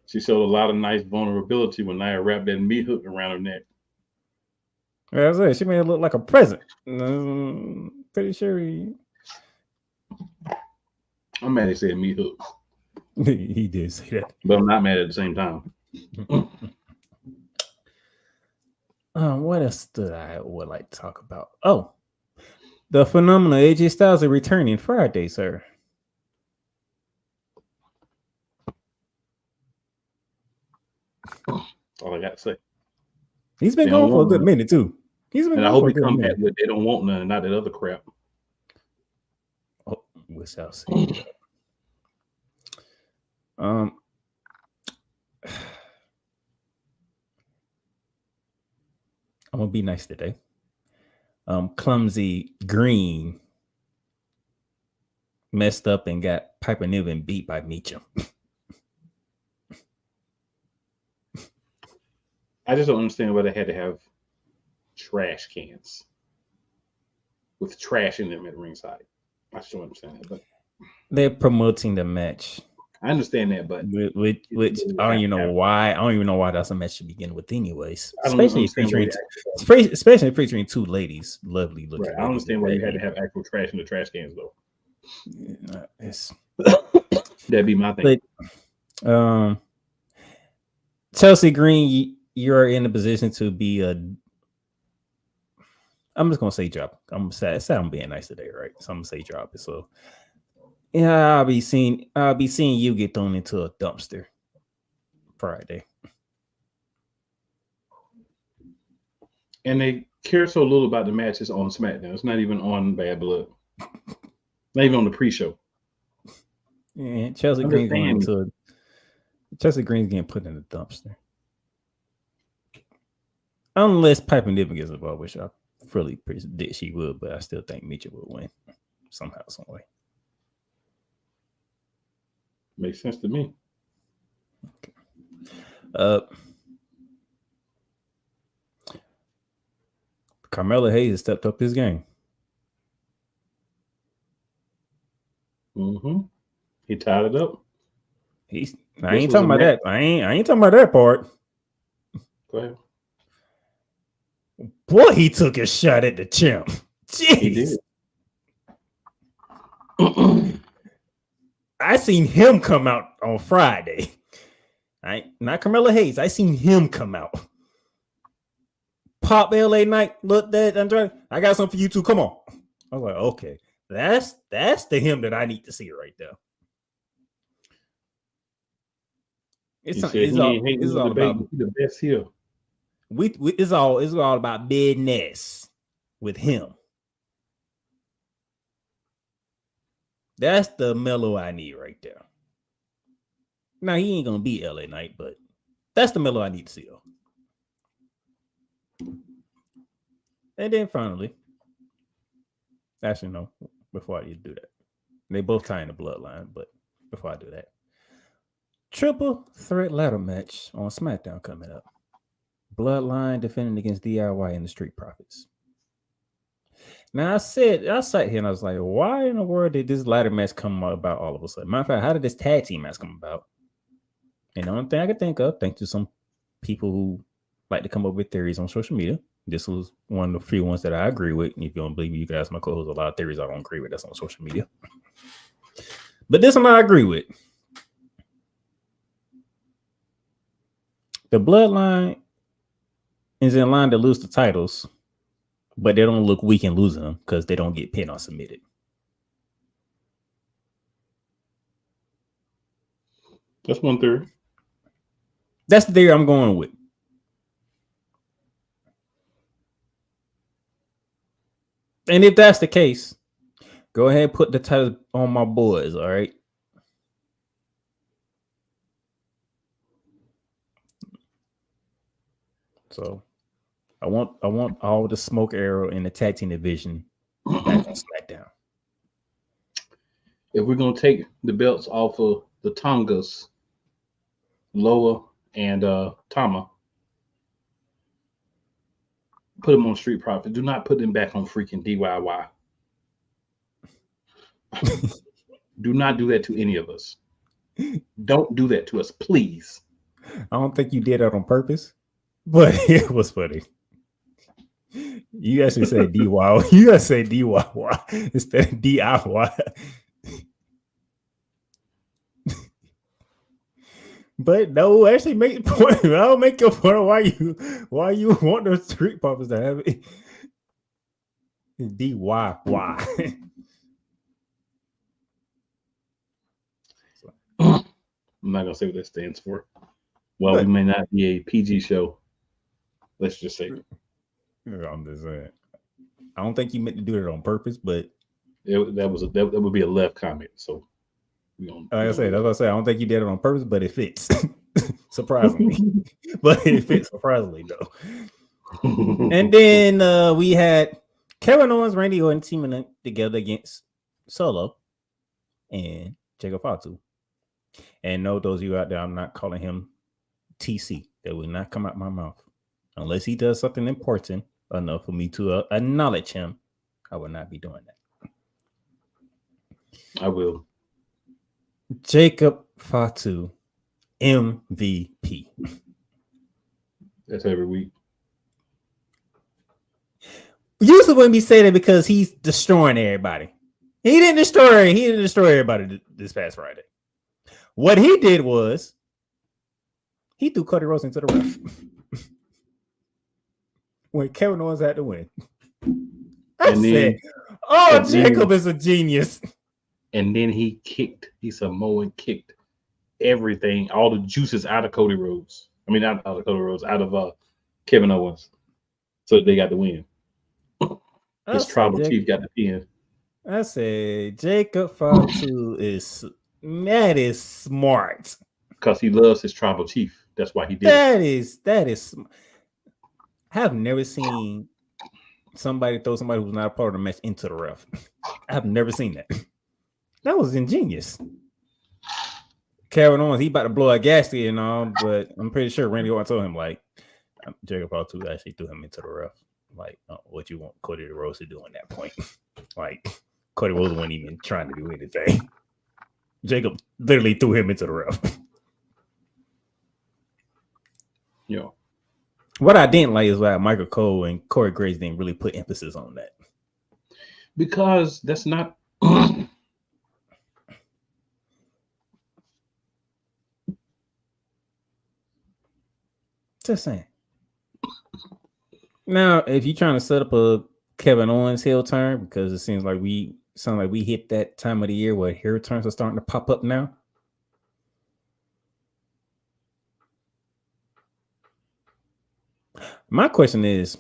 Speaker 1: She showed a lot of nice vulnerability when Nia wrapped that meat hook around her neck."
Speaker 2: I said she made it look like a present. Pretty sure
Speaker 1: I'm mad he said meat hook.
Speaker 2: He did say that,
Speaker 1: but I'm not mad at the same time.
Speaker 2: What else did I would like to talk about? Oh, the phenomenal AJ Styles is returning Friday, sir.
Speaker 1: All I got to say.
Speaker 2: He's been going for a good minute too.
Speaker 1: I hope he come back with they don't want none, not that other crap.
Speaker 2: Oh, wish I'll see. I'm gonna be nice today. Clumsy Green messed up and got Piper Niven beat by Meacham.
Speaker 1: I just don't understand why they had to have trash cans with trash in them at ringside. I just don't understand that. But
Speaker 2: they're promoting the match.
Speaker 1: I understand that, but
Speaker 2: which I don't even know why. I don't even know why that's a match to begin with, anyways. Especially featuring two ladies, lovely looking.
Speaker 1: Right. I don't understand why you had to have actual trash in the trash cans, though. That'd be my thing.
Speaker 2: But, Chelsea Green, you're in a position to be a. I'm just gonna say drop. I'm being nice today, right? So I'm gonna say drop it. So. Yeah, I'll be seeing you get thrown into a dumpster Friday.
Speaker 1: And they care so little about the matches on SmackDown. It's not even on Bad Blood. Not even on the pre-show.
Speaker 2: Yeah, Chelsea Green's getting put in the dumpster. Unless Piper Niven gets involved, which I really predict she would, but I still think Mitchell will win somehow, some way.
Speaker 1: Makes sense to me.
Speaker 2: Okay. Carmelo Hayes has stepped up his game.
Speaker 1: Mm-hmm. He tied it up.
Speaker 2: I ain't talking about that. I ain't talking about that part.
Speaker 1: Go ahead.
Speaker 2: Boy, he took a shot at the champ. Jeez. He did. I seen him come out on Friday. Not Carmelo Hayes. I seen him come out. Pop LA Knight looked at Andrade. I got something for you too. Come on. I was like, okay. That's the him that I need to see right there. It's all about
Speaker 1: the best here.
Speaker 2: It's all about business with him. That's the Melo I need right there. Now he ain't gonna beat LA Knight, but that's the Melo I need to see. And then finally, actually no, before I do that, they both tie in the bloodline. But before I do that, triple threat ladder match on SmackDown coming up. Bloodline defending against DIY and the Street Profits. Now I sat here and I was like, why in the world did this ladder match come about all of a sudden? Matter of fact, how did this tag team match come about? And the only thing I could think of, thanks to some people who like to come up with theories on social media, This was one of the few ones that I agree with. If you don't believe me, you can ask my co-host. A lot of theories I don't agree with. That's on social media. But this one I agree with. The Bloodline is in line to lose the titles, but they don't look weak in losing them because they don't get pinned or submitted.
Speaker 1: That's one theory.
Speaker 2: That's the theory I'm going with. And if that's the case, go ahead and put the title on my boys, all right? So I want all the smoke arrow in the tag team division back on SmackDown.
Speaker 1: If we're gonna take the belts off of the Tongas, Loa and Tama, put them on Street Profit. Do not put them back on freaking DIY. Do not do that to any of us. Don't do that to us, please.
Speaker 2: I don't think you did that on purpose, but it was funny. You actually said DIY. You gotta say DIY instead of DIY. But no, actually make the point. I'll make your point of why you want those Street Profits to have it. DIY.
Speaker 1: I'm not gonna say what that stands for. Well, we may not be a PG show. Let's just say.
Speaker 2: I'm just saying. I don't think you meant to do it on purpose, but
Speaker 1: that would be a left comment. So we don't.
Speaker 2: Like I said, that's what I say. I don't think you did it on purpose, but it fits. Surprisingly, but it fits surprisingly though. And then we had Kevin Owens, Randy Orton teaming together against Solo and Jacob Fatu. And no, those of you out there, I'm not calling him TC. That will not come out my mouth unless he does something important enough for me to acknowledge him. I will not be doing that.
Speaker 1: I will.
Speaker 2: Jacob Fatu, MVP.
Speaker 1: That's every week.
Speaker 2: Usually wouldn't be saying that because he's destroying everybody. He didn't destroy everybody this past Friday. What he did was he threw Cody Rhodes into the ref when Kevin Owens had to win. I said, Jacob is a genius.
Speaker 1: And then he Samoan kicked everything, all the juices out of Cody Rhodes. I mean, not out of Cody Rhodes, out of Kevin Owens. So they got the win. His tribal chief got the pin.
Speaker 2: I said, Jacob Fatu is smart.
Speaker 1: Because he loves his tribal chief. That's why he did it.
Speaker 2: That is. I have never seen somebody throw somebody who's not a part of the match into the ref. I have never seen that. That was ingenious. Kevin Owens, he about to blow a gasket and all, but I'm pretty sure Randy Orton told him, like, Jacob Fatu actually threw him into the ref. Like, what you want Cody Rhodes to do at that point? Like, Cody Rhodes wasn't even trying to do anything. Jacob literally threw him into the ref.
Speaker 1: Yo.
Speaker 2: What I didn't like is why Michael Cole and Corey Graves didn't really put emphasis on that.
Speaker 1: Because that's not...
Speaker 2: Just saying. Now, if you're trying to set up a Kevin Owens heel turn, because it seems like we hit that time of the year where heel turns are starting to pop up now. My question is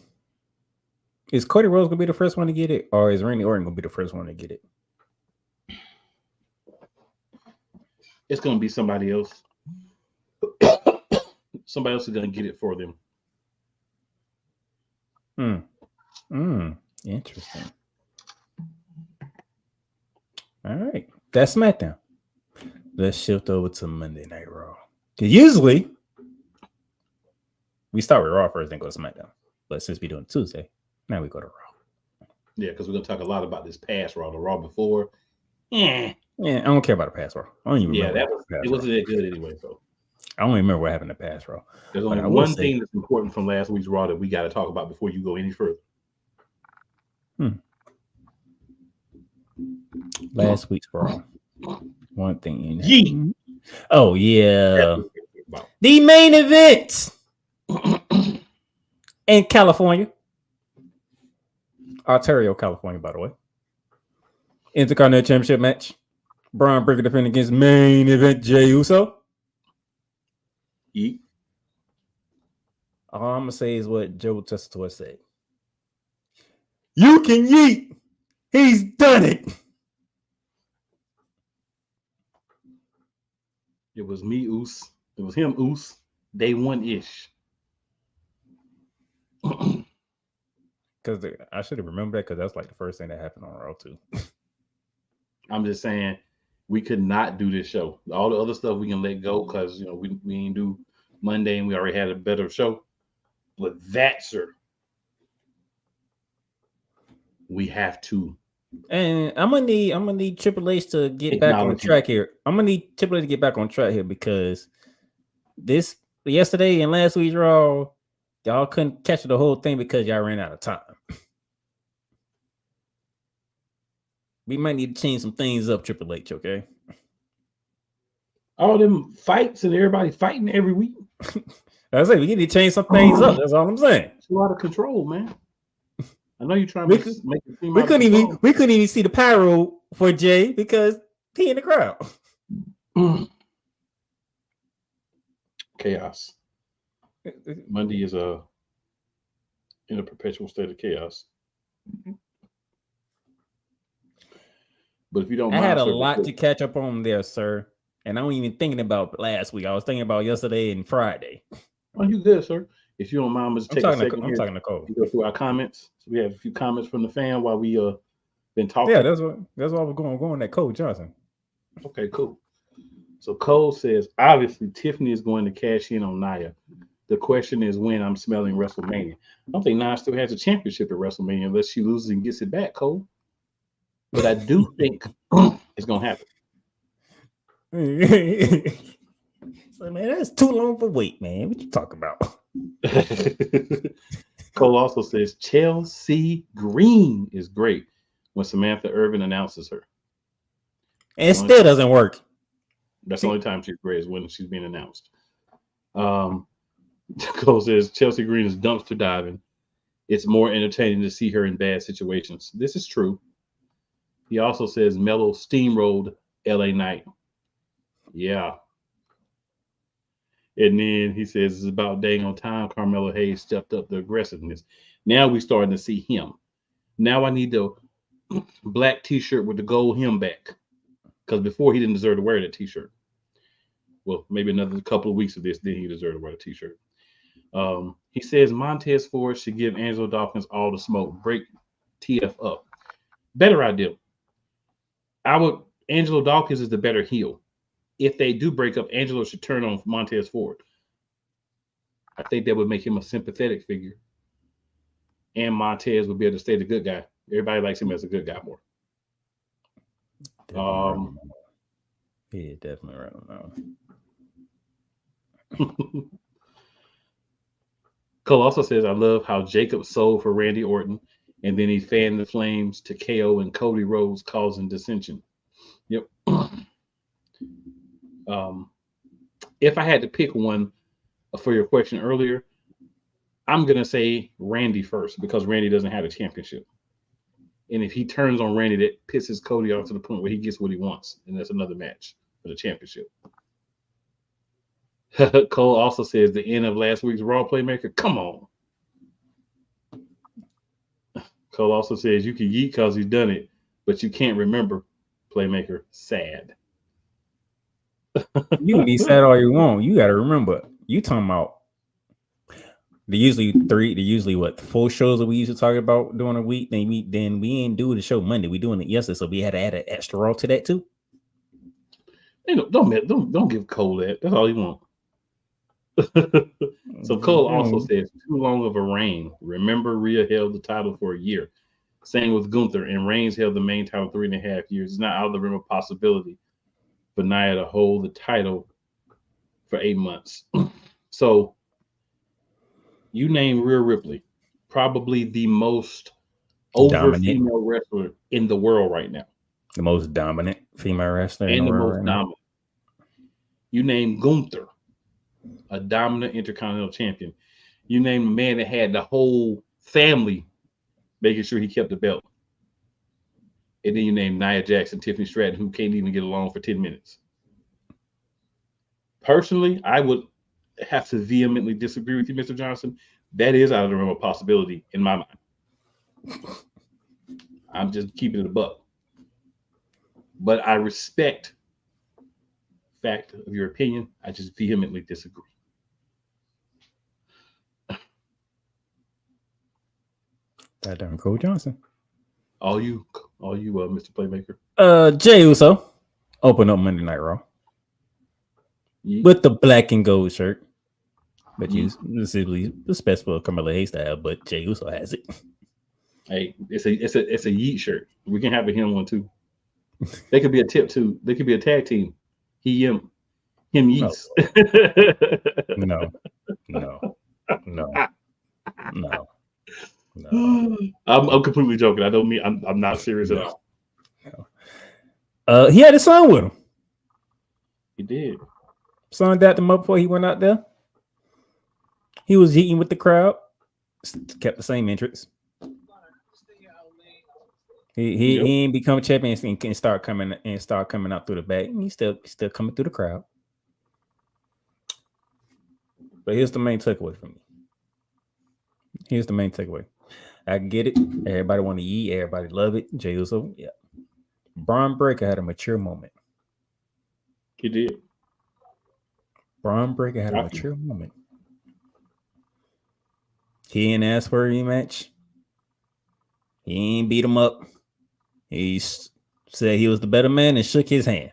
Speaker 2: Cody Rhodes gonna be the first one to get it, or is Randy Orton gonna be the first one to get it?
Speaker 1: It's gonna be somebody else. Somebody else is gonna get it for them.
Speaker 2: Interesting. All right. That's SmackDown. Let's shift over to Monday Night Raw. Usually we start with Raw first, then go to SmackDown. But since we're doing Tuesday, now we go to Raw.
Speaker 1: Yeah, because we're gonna talk a lot about this past Raw, the Raw before.
Speaker 2: Yeah, I don't care about the past Raw. I don't even remember.
Speaker 1: It wasn't that good anyway. So
Speaker 2: I don't remember what happened in the past, Raw.
Speaker 1: There's only one thing that's important from last week's Raw that we got to talk about before you go any further.
Speaker 2: Last week's Raw. One thing in there. Oh, yeah. The main event in California. Ontario, California, by the way. Intercontinental Championship match. Braun Breaker defending against main event Jey Uso.
Speaker 1: Yeet.
Speaker 2: All I'm going to say is what Joe Tessitore said. You can yeet. He's done it.
Speaker 1: It was me, Oos. It was him, Oos. Day one-ish.
Speaker 2: Because I should have remembered that because that's like the first thing that happened on Raw too.
Speaker 1: I'm just saying we could not do this show. All the other stuff we can let go because we didn't do Monday and we already had a better show. But that, sir, we have to.
Speaker 2: And I'm gonna need Triple H to get back on track here. I'm gonna need Triple H to get back on track here because this yesterday and last week's Raw, y'all couldn't catch the whole thing because y'all ran out of time. We might need to change some things up, Triple H, okay?
Speaker 1: All them fights and everybody fighting every week.
Speaker 2: I say we need to change some things up. That's all I'm saying.
Speaker 1: It's a lot of control, man. I know you're trying to make it seem
Speaker 2: we couldn't even see the pyro for Jay because he in the crowd.
Speaker 1: Chaos. Monday is in a perpetual state of chaos. But if you don't,
Speaker 2: I had a lot to catch up on there, sir. And I wasn't even thinking about last week. I was thinking about yesterday and Friday.
Speaker 1: Oh, you good, sir? If you don't mind, let's take a second
Speaker 2: I'm talking to Cole.
Speaker 1: Go through our comments. So we have a few comments from the fan while we been talking.
Speaker 2: Yeah, that's what we're going at Cole Johnson.
Speaker 1: Okay, cool. So Cole says, obviously Tiffany is going to cash in on Nia. The question is when. I'm smelling WrestleMania. I don't think Nia still has a championship at WrestleMania unless she loses and gets it back, Cole. But I do think it's gonna happen.
Speaker 2: So, man, that's too long for wait, man. What you talking about?
Speaker 1: Cole also says Chelsea Green is great when Samantha Irvin announces her.
Speaker 2: And it still doesn't work.
Speaker 1: That's the only time she's great is when she's being announced. Cole says Chelsea Green is dumpster diving. It's more entertaining to see her in bad situations. This is true. He also says Mello steamrolled LA Knight. Yeah. And then he says it's about dang on time Carmelo Hayes stepped up the aggressiveness. Now we're starting to see him. Now I need the black t-shirt with the gold hem back. Because before he didn't deserve to wear that t-shirt. Well, maybe another couple of weeks of this, then he deserved to wear the t-shirt. He says Montez Ford should give Angelo Dawkins all the smoke. Break TF up. Better idea. Angelo Dawkins is the better heel. If they do break up, Angelo should turn on Montez Ford. I think that would make him a sympathetic figure. And Montez would be able to stay the good guy. Everybody likes him as a good guy more.
Speaker 2: Yeah, definitely right on
Speaker 1: that. Cole also says, I love how Jacob sold for Randy Orton, and then he fanned the flames to KO and Cody Rhodes, causing dissension. Yep. If I had to pick one for your question earlier, I'm going to say Randy first because Randy doesn't have a championship. And if he turns on Randy, that pisses Cody off to the point where he gets what he wants. And that's another match for the championship. Cole also says the end of last week's Raw Playmaker. Come on. Cole also says you can yeet because he's done it, but you can't remember Playmaker. Sad.
Speaker 2: You can be sad all you want. You got to remember, you talking about the usually 4 shows that we used to talk about during a week. Then we ain't doing the show Monday. We doing it yesterday, so we had to add an extra Raw to that too.
Speaker 1: Don't give Cole that. That's all he wants. So Cole also says too long of a reign. Remember, Rhea held the title for a year. Same with Gunther, and Reigns held the main title 3.5 years. It's not out of the realm of possibility for Nia to hold the title for 8 months. So you name Rhea Ripley, probably the most over female wrestler in the world right now.
Speaker 2: The most dominant female wrestler
Speaker 1: and
Speaker 2: in
Speaker 1: the
Speaker 2: the world
Speaker 1: most
Speaker 2: right
Speaker 1: dominant. You name Gunther, a dominant intercontinental champion. You name a man that had the whole family making sure he kept the belt. And then you name Nia Jax and Tiffany Stratton, who can't even get along for 10 minutes. Personally, I would have to vehemently disagree with you, Mr. Johnson. That is out of the realm of possibility in my mind. I'm just keeping it a buck. But I respect the fact of your opinion. I just vehemently disagree.
Speaker 2: That darn Cole Johnson.
Speaker 1: All you, Mr. Playmaker.
Speaker 2: Jey Uso open up Monday Night Raw with the black and gold shirt. But you specifically special Carmella Hayes style, but Jey Uso has it.
Speaker 1: Hey, it's a yeet shirt. We can have a him one too. They could be a tip too. They could be a tag team. Him yeets.
Speaker 2: No.
Speaker 1: I'm completely joking. I don't mean I'm not serious at all.
Speaker 2: He had his son with him.
Speaker 1: He did.
Speaker 2: Son dapped him up before he went out there. He was eating with the crowd. Kept the same entrance. He ain't become champion and start coming out through the back. He's still coming through the crowd. But here's the main takeaway for me. I get it. Everybody want to eat. Everybody love it. Jey Uso, yeah. Braun Breaker had a mature moment.
Speaker 1: He did.
Speaker 2: Braun Breaker had a mature moment. He didn't ask for a rematch. He ain't beat him up. He said he was the better man and shook his hand.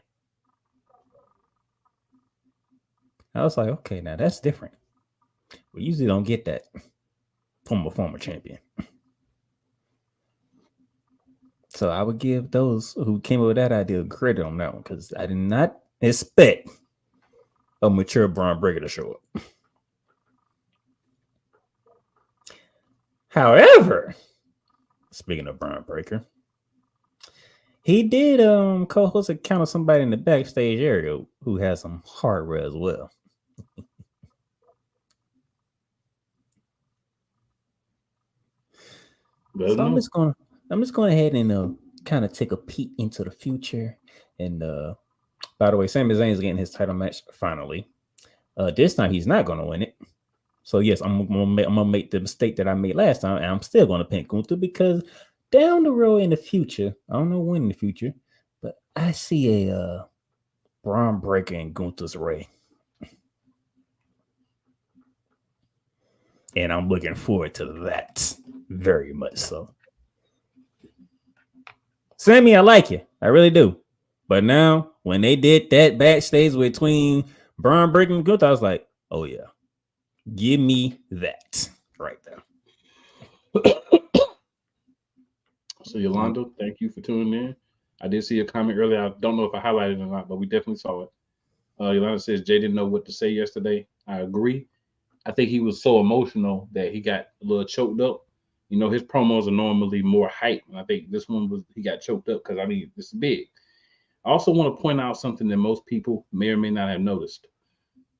Speaker 2: I was like, okay, now that's different. We usually don't get that from a former champion. So I would give those who came up with that idea credit on that one, because I did not expect a mature Braun Breaker to show up. However, speaking of Braun Breaker, he did co-host a count of somebody in the backstage area who has some hardware as well. So I'm just going ahead and kind of take a peek into the future. And by the way, Sami Zayn is getting his title match finally. This time he's not going to win it. So yes, I'm gonna make the mistake that I made last time, and I'm still going to pick Gunther, because down the road in the future, I don't know when in the future, but I see a Braun Breaker in Gunther's Ray. And I'm looking forward to that very much so. Sammy, I like you. I really do. But now, when they did that backstage between Braun Breaker and Gunther, I was like, oh yeah, give me that right there.
Speaker 1: So Yolanda, thank you for tuning in. I did see a comment earlier. I don't know if I highlighted it or not, but we definitely saw it. Yolanda says Jay didn't know what to say yesterday. I agree. I think he was so emotional that he got a little choked up. You know, his promos are normally more hype, and I think this one he got choked up because, I mean, this is big. I also want to point out something that most people may or may not have noticed.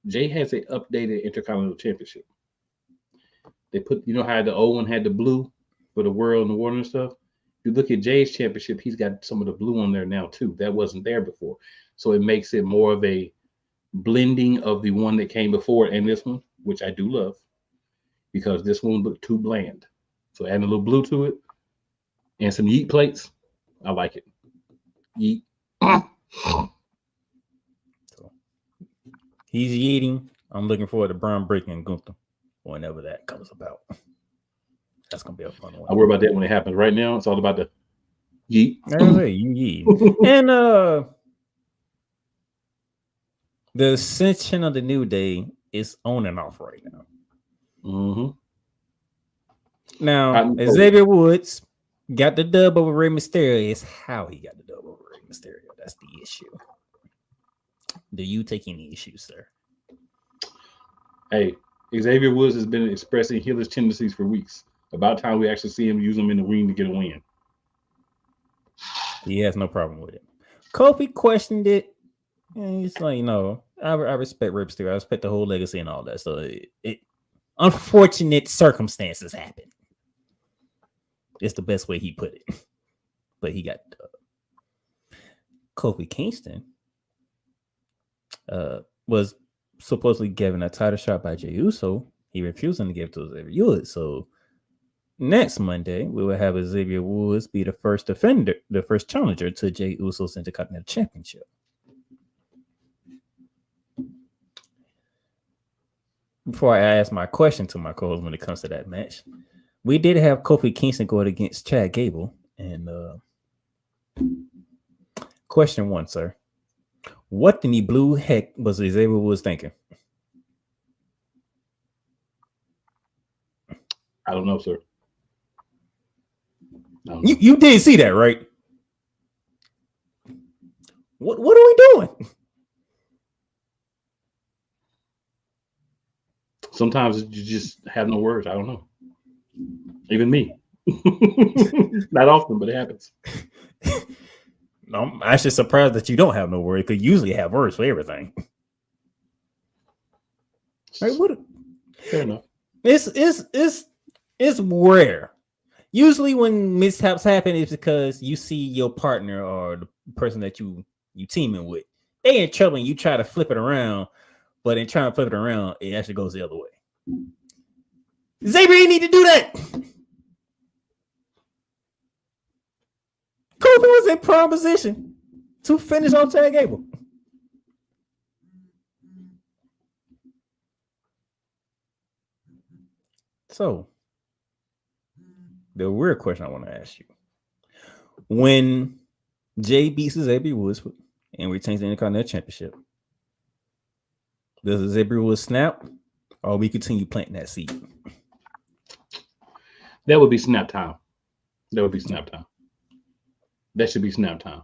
Speaker 1: Jay has an updated Intercontinental Championship. They put, you know how the old one had the blue for the world and the water and stuff? If you look at Jay's championship, he's got some of the blue on there now too. That wasn't there before. So it makes it more of a blending of the one that came before and this one, which I do love, because this one looked too bland. So adding a little blue to it and some yeet plates, I like it. Yeet.
Speaker 2: So, he's eating. I'm looking forward to Braun Breaker and Gunther whenever that comes about. That's gonna be a fun one.
Speaker 1: I worry about that when it happens. Right now, it's all about the yeet.
Speaker 2: You yeet. And the ascension of the New Day is on and off right now.
Speaker 1: Mm-hmm.
Speaker 2: Now, Xavier Woods got the dub over Rey Mysterio. Is how he got the dub over Rey Mysterio. That's the issue. Do you take any issues, sir?
Speaker 1: Hey, Xavier Woods has been expressing heelish tendencies for weeks. About time we actually see him use them in the ring to get a win.
Speaker 2: He has no problem with it. Kofi questioned it, and he's like, I respect Rip Mysterio. I respect the whole legacy and all that. So it unfortunate circumstances happen. It's the best way he put it. But he got Kofi Kingston was supposedly given a title shot by Jey Uso. He refusing to give it to Xavier Woods. So next Monday, we will have Xavier Woods be the first challenger to Jey Uso's Intercontinental Championship. Before I ask my question to my co-host when it comes to that match, we did have Kofi Kingston going against Chad Gable. And question 1, sir. What in the blue heck was Xavier Woods thinking?
Speaker 1: I don't know, sir.
Speaker 2: You did see that, right? What are we doing?
Speaker 1: Sometimes you just have no words. I don't know. Even me. Not often, but it happens.
Speaker 2: I'm actually surprised that you don't have no words, because you usually have words for everything. Right,
Speaker 1: fair enough.
Speaker 2: It's rare. Usually when mishaps happen, it's because you see your partner or the person that you teaming with, they in trouble and you try to flip it around, but in trying to flip it around, it actually goes the other way. Xavier, you need to do that. Kofi was in prime position to finish on Chad Gable. So, the weird question I want to ask you: when Jay beats Xavier Woods and retains the Intercontinental Championship, does Xavier Woods snap, or we continue planting that seed?
Speaker 1: That would be snap time. That should be snap time.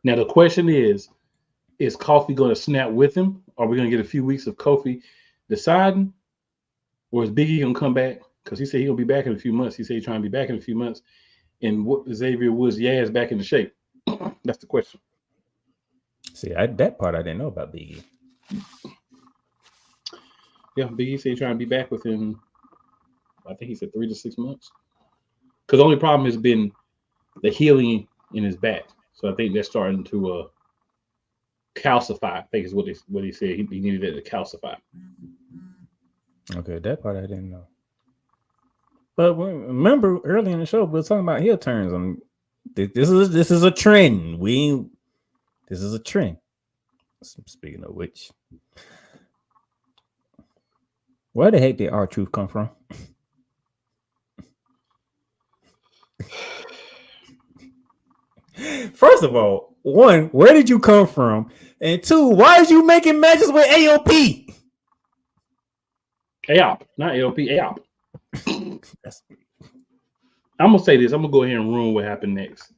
Speaker 1: Now the question is Kofi going to snap with him? Are we going to get a few weeks of Kofi deciding, or is Big E going to come back? Because he said he'll be back in a few months. He said he's trying to be back in a few months, and what Xavier Woods' ass back into shape? That's the question.
Speaker 2: See, that part I didn't know about Big E.
Speaker 1: Yeah, Big E said he's trying to be back within, I think he said 3 to 6 months. Because the only problem has been the healing in his back. So I think that's starting to calcify. I think is what he said. He needed it to calcify.
Speaker 2: Okay, that part I didn't know. But remember early in the show, we were talking about heel turns. This is a trend. This is a trend. Speaking of which, where the heck did R-Truth come from? First of all, 1, where did you come from? And 2, why is you making matches with AOP?
Speaker 1: AOP, not AOP, AOP. I'm gonna say this. I'm gonna go ahead and ruin what happened next.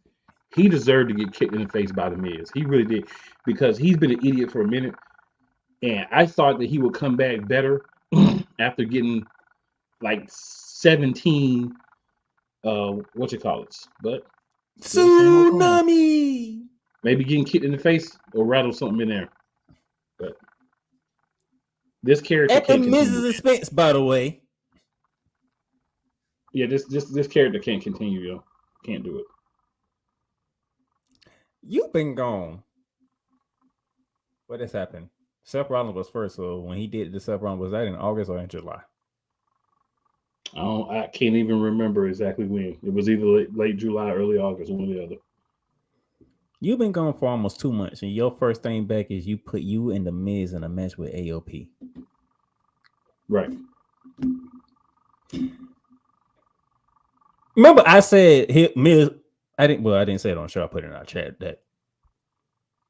Speaker 1: He deserved to get kicked in the face by the Miz. He really did, because he's been an idiot for a minute, and I thought that he would come back better after getting like 17 but
Speaker 2: tsunami,
Speaker 1: maybe getting kicked in the face or rattle something in there. But this character
Speaker 2: at the Miz's expense, by the way.
Speaker 1: Yeah, this character can't continue, yo. Can't do it.
Speaker 2: You've been gone. What has happened? Seth Rollins was first, so when he did the Seth Rollins, was that in August or in July?
Speaker 1: I can't even remember exactly when. It was either late July, early August, one or the other.
Speaker 2: You've been gone for almost 2 months, and your first thing back is you put you and the Miz in a match with AOP.
Speaker 1: Right.
Speaker 2: Remember, I said Miz. I didn't say it on the show. I put it in our chat that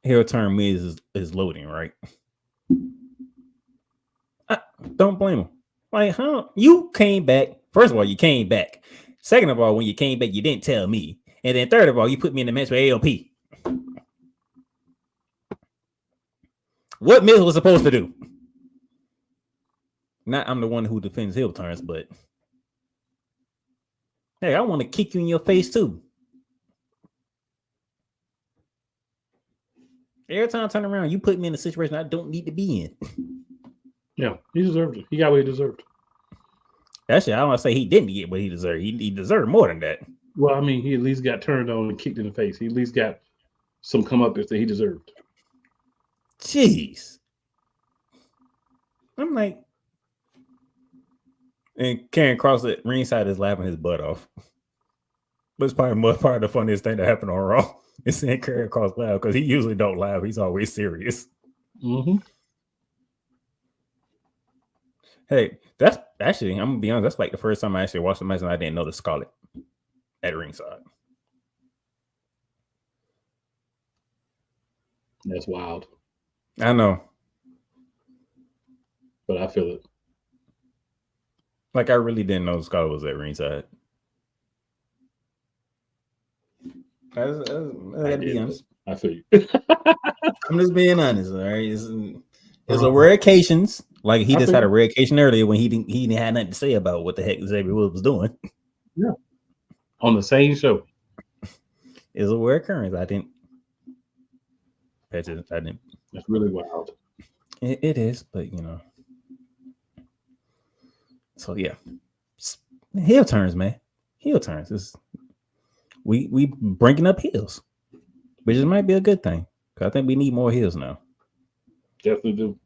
Speaker 2: heel turn Miz is loading, right? I don't blame him. Like, huh? You came back. First of all, you came back. Second of all, when you came back, you didn't tell me. And then third of all, you put me in the match with AOP. What Miz was supposed to do? Not I'm the one who defends heel turns, but hey, I want to kick you in your face too. Every time I turn around, you put me in a situation I don't need to be in.
Speaker 1: Yeah, he deserved it. He got what he deserved.
Speaker 2: Actually, I don't want to say he didn't get what he deserved. He deserved more than that.
Speaker 1: Well, I mean, he at least got turned on and kicked in the face. He at least got some comeuppance that he deserved.
Speaker 2: Jeez. I'm like, and Karen Cross at ringside is laughing his butt off. But it's probably part of the funniest thing that happened on Raw. Is seeing Karen Cross laugh because he usually don't laugh. He's always serious.
Speaker 1: Mm-hmm.
Speaker 2: Hey, that's actually, I'm gonna be honest, that's like the first time I actually watched the match and I didn't know the Scarlet at ringside.
Speaker 1: That's wild.
Speaker 2: I know.
Speaker 1: But I feel it.
Speaker 2: Like I really didn't know Scarlet was at ringside. I gotta be honest.
Speaker 1: I feel you.
Speaker 2: I'm just being honest, all right? There's a rare occasions. Like he just had a rare occasion earlier when he didn't have nothing to say about what the heck Xavier Woods was doing.
Speaker 1: Yeah. On the same show.
Speaker 2: It's a rare occurrence. I didn't. That's
Speaker 1: really wild.
Speaker 2: It is, but you know. So yeah. Heel turns, man. Heel turns. We bringing up heels. Which might be a good thing. Because I think we need more heels now.
Speaker 1: Definitely do.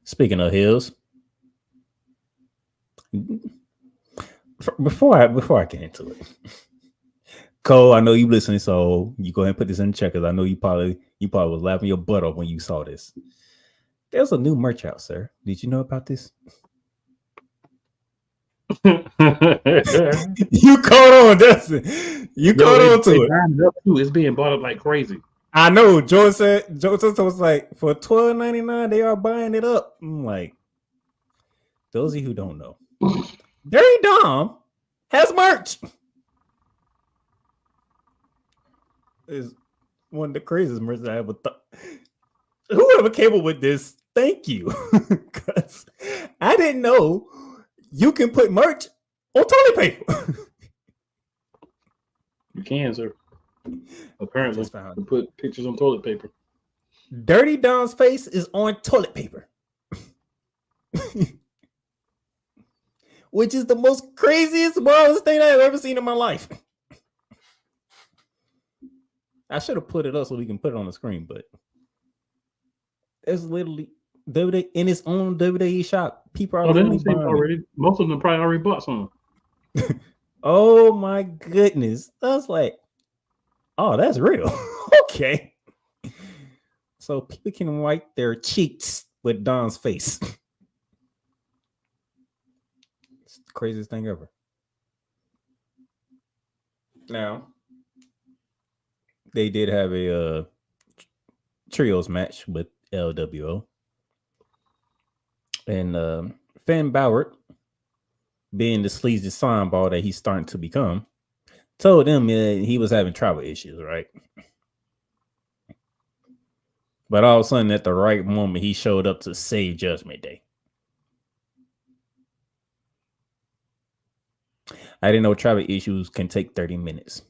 Speaker 2: Speaking of heels, before I get into it, Cole, I know you listening, so you go ahead and put this in the check because I know you probably was laughing your butt off when you saw this. There's a new merch out, sir. Did you know about this? You caught on, Dustin. You caught on to it.
Speaker 1: It's being bought up like crazy.
Speaker 2: I know. Joe was like, for $12.99, they are buying it up. I'm like, those of you who don't know, Dirty Dom has merch. Is one of the craziest merch I ever thought. Whoever came up with this, thank you. Because I didn't know you can put merch on toilet paper.
Speaker 1: You can, sir. Apparently, you put pictures on toilet paper.
Speaker 2: Dirty Dom's face is on toilet paper. Which is the most craziest, wildest thing I've ever seen in my life. I should have put it up so we can put it on the screen, but it's literally WWE in its own WWE shop. People are literally buying
Speaker 1: already. Most of them probably already bought some.
Speaker 2: Oh my goodness. I was like, oh, that's real. Okay. So people can wipe their cheeks with Don's face. It's the craziest thing ever. Now, they did have a trios match with LWO. And Finn Balor, being the sleazy signball that he's starting to become, told him he was having travel issues, right? But all of a sudden, at the right moment, he showed up to save Judgment Day. I didn't know travel issues can take 30 minutes.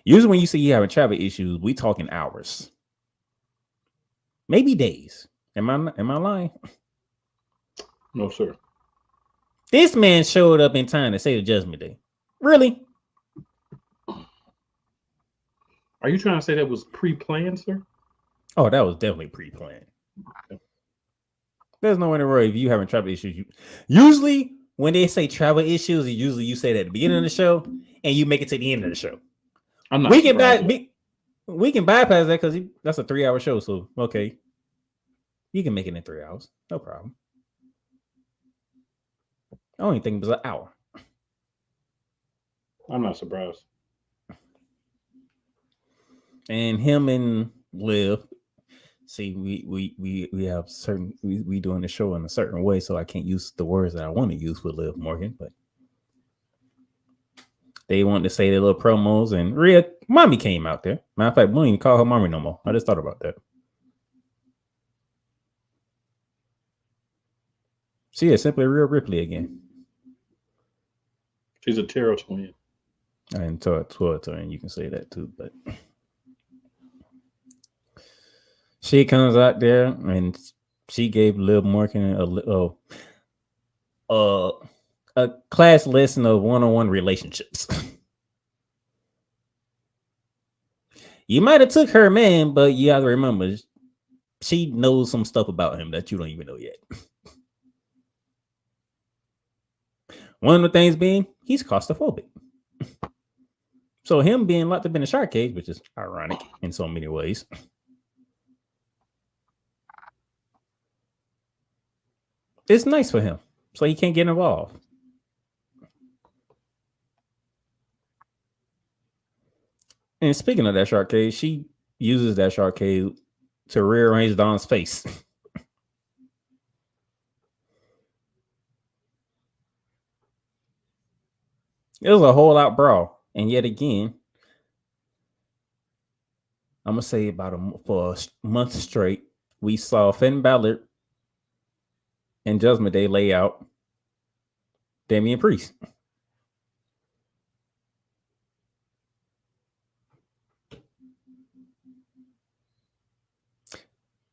Speaker 2: Usually when you see you having travel issues, we talking hours. Maybe days. Am I lying?
Speaker 1: No, sir.
Speaker 2: This man showed up in time to save Judgment Day. Really?
Speaker 1: Are you trying to say that was pre-planned, sir?
Speaker 2: Oh, that was definitely pre-planned. There's no in the world if you having travel issues. Usually when they say travel issues, usually you say that at the beginning of the show and you make it to the end of the show. We can bypass that because that's a 3-hour show. So okay, you can make it in 3 hours, no problem. I only think it was an hour.
Speaker 1: I'm not surprised.
Speaker 2: And him and Liv, see, we have certain we doing the show in a certain way, so I can't use the words that I want to use with Liv Morgan, but They wanted to say their little promos, and Rhea mommy came out there. Matter of fact, we don't even call her mommy no more. I just thought about that. She is simply Rhea Ripley again.
Speaker 1: She's a Terror twin.
Speaker 2: And twin, you can say that too, but she comes out there and she gave Liv Morgan a class lesson of one-on-one relationships. You might have took her man, but you have to remember she knows some stuff about him that you don't even know yet. One of the things being he's claustrophobic. So him being locked up in a shark cage, which is ironic in so many ways. It's nice for him, so he can't get involved. And speaking of that shark cage, she uses that shark cage to rearrange Don's face. It was a whole out brawl. And yet again, I'm going to say for a month straight, we saw Finn Balor and Judgment Day lay out Damian Priest.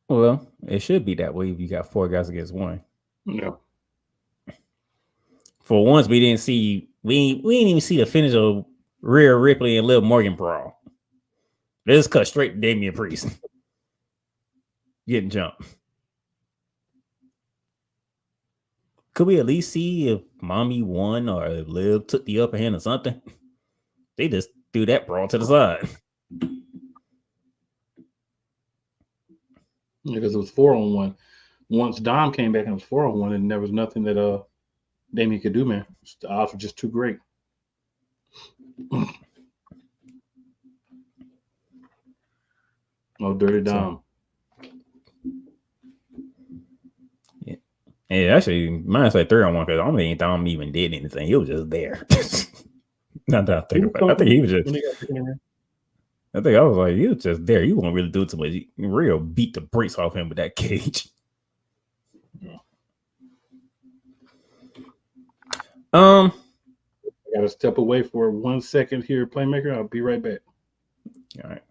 Speaker 2: Well, it should be that way if you got 4 guys against 1.
Speaker 1: Yeah.
Speaker 2: For once, we didn't even see the finish of Rhea Ripley and Liv Morgan brawl. Let's cut straight to Damian Priest getting jumped. Could we at least see if Mommy won or if Liv took the upper hand or something? They just threw that brawl to the side.
Speaker 1: Because it was 4-on-1. Once Dom came back and it was 4-on-1, and there was nothing that Damian could do, man. The odds were just too great. Oh, Dirty Dom.
Speaker 2: Yeah. And actually, mine's like 3-on-1 because I don't think Dom even did anything. He was just there. Not that I think about it. I think he was just. I think I was like, you was just there. You won't really do too much. Real beat the brakes off him with that cage.
Speaker 1: Yeah.
Speaker 2: I
Speaker 1: gotta step away for 1 second here, Playmaker. I'll be right back.
Speaker 2: All right.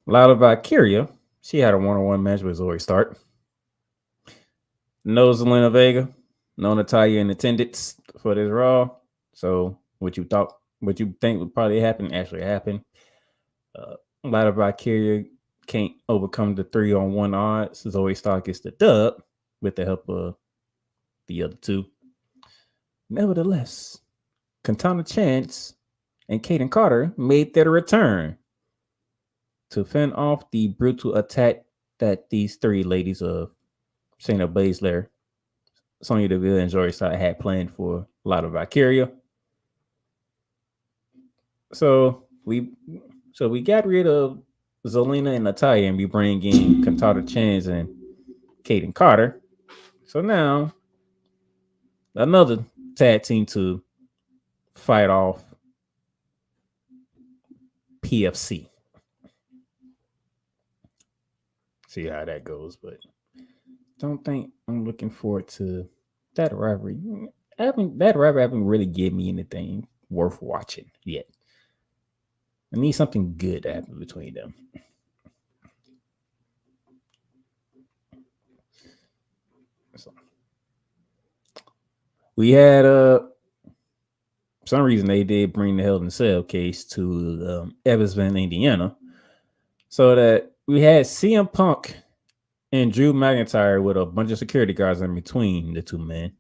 Speaker 2: Lada Valkyria, she had a 1-on-1 match with Zoe Stark. No Zelina Vega, no Natalya in attendance for this Raw. So what you think would probably happen actually happened. Lada Valkyria can't overcome the 3-on-1 odds. Zoe Stark gets the dub with the help of the other two. Nevertheless, Katana Chance and Kaden Carter made their return to fend off the brutal attack that these 3 ladies of Shayna Baszler, Sonya Deville, and Zoe Stark had planned for Lada Valkyria. So we got rid of Zelina and Natalya, and we bring in Katana Chance and Kaden Carter. So now another tag team to fight off PFC. See how that goes, but don't think I'm looking forward to that rivalry. That rivalry haven't really given me anything worth watching yet. I need something good to happen between them. So, we had for some reason they did bring the Hell in a Cell case to Evansville, Indiana, so that we had CM Punk and Drew McIntyre with a bunch of security guards in between the 2 men,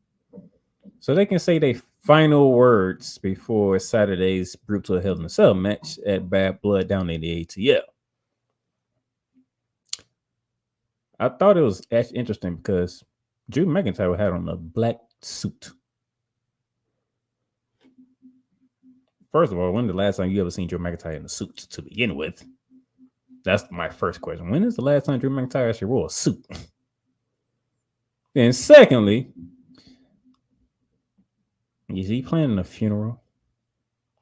Speaker 2: so they can say their final words before Saturday's brutal Hell in a Cell match at Bad Blood down in the ATL. I thought it was actually interesting because Drew McIntyre had on a black suit. First of all, when the last time you ever seen Drew McIntyre in a suit to begin with? That's my first question. When is the last time Drew McIntyre actually wore a suit? And secondly, Is he planning a funeral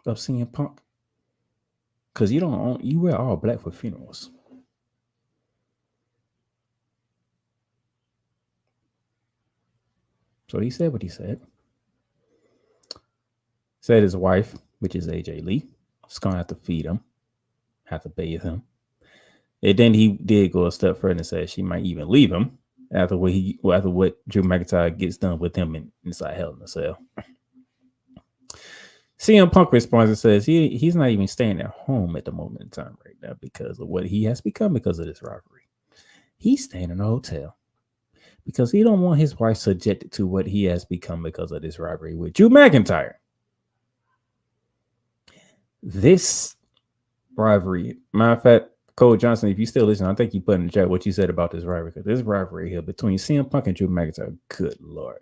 Speaker 2: of CM Punk? Because you wear all black for funerals. So he said what he said. Said his wife, which is AJ Lee, is going to have to feed him, have to bathe him. And then he did go a step further and said she might even leave him after what Drew McIntyre gets done with him inside Hell in a Cell. CM Punk responds and says he's not even staying at home at the moment in time right now because of what he has become because of this rivalry. He's staying in a hotel because he don't want his wife subjected to what he has become because of this rivalry with Drew McIntyre. This rivalry, matter of fact, Cole Johnson, if you still listen, I think you put in the chat what you said about this rivalry. Because this rivalry here between CM Punk and Drew McIntyre, good Lord.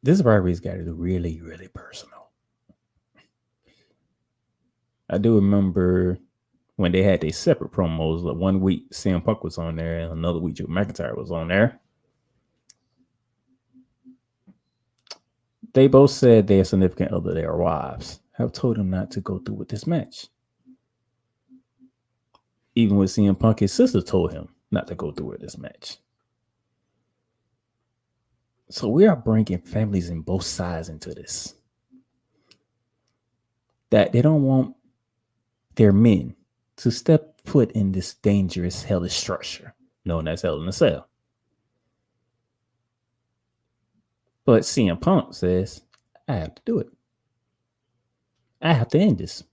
Speaker 2: This rivalry's got to be really, really personal. I do remember when they had their separate promos. Like 1 week CM Punk was on there, and another week Drew McIntyre was on there. They both said their significant other, their wives, have told them not to go through with this match. Even with CM Punk, his sister told him not to go through with this match. So we are bringing families in both sides into this. That they don't want their men to step foot in this dangerous hellish structure known as Hell in a Cell. But CM Punk says, I have to do it. I have to end this.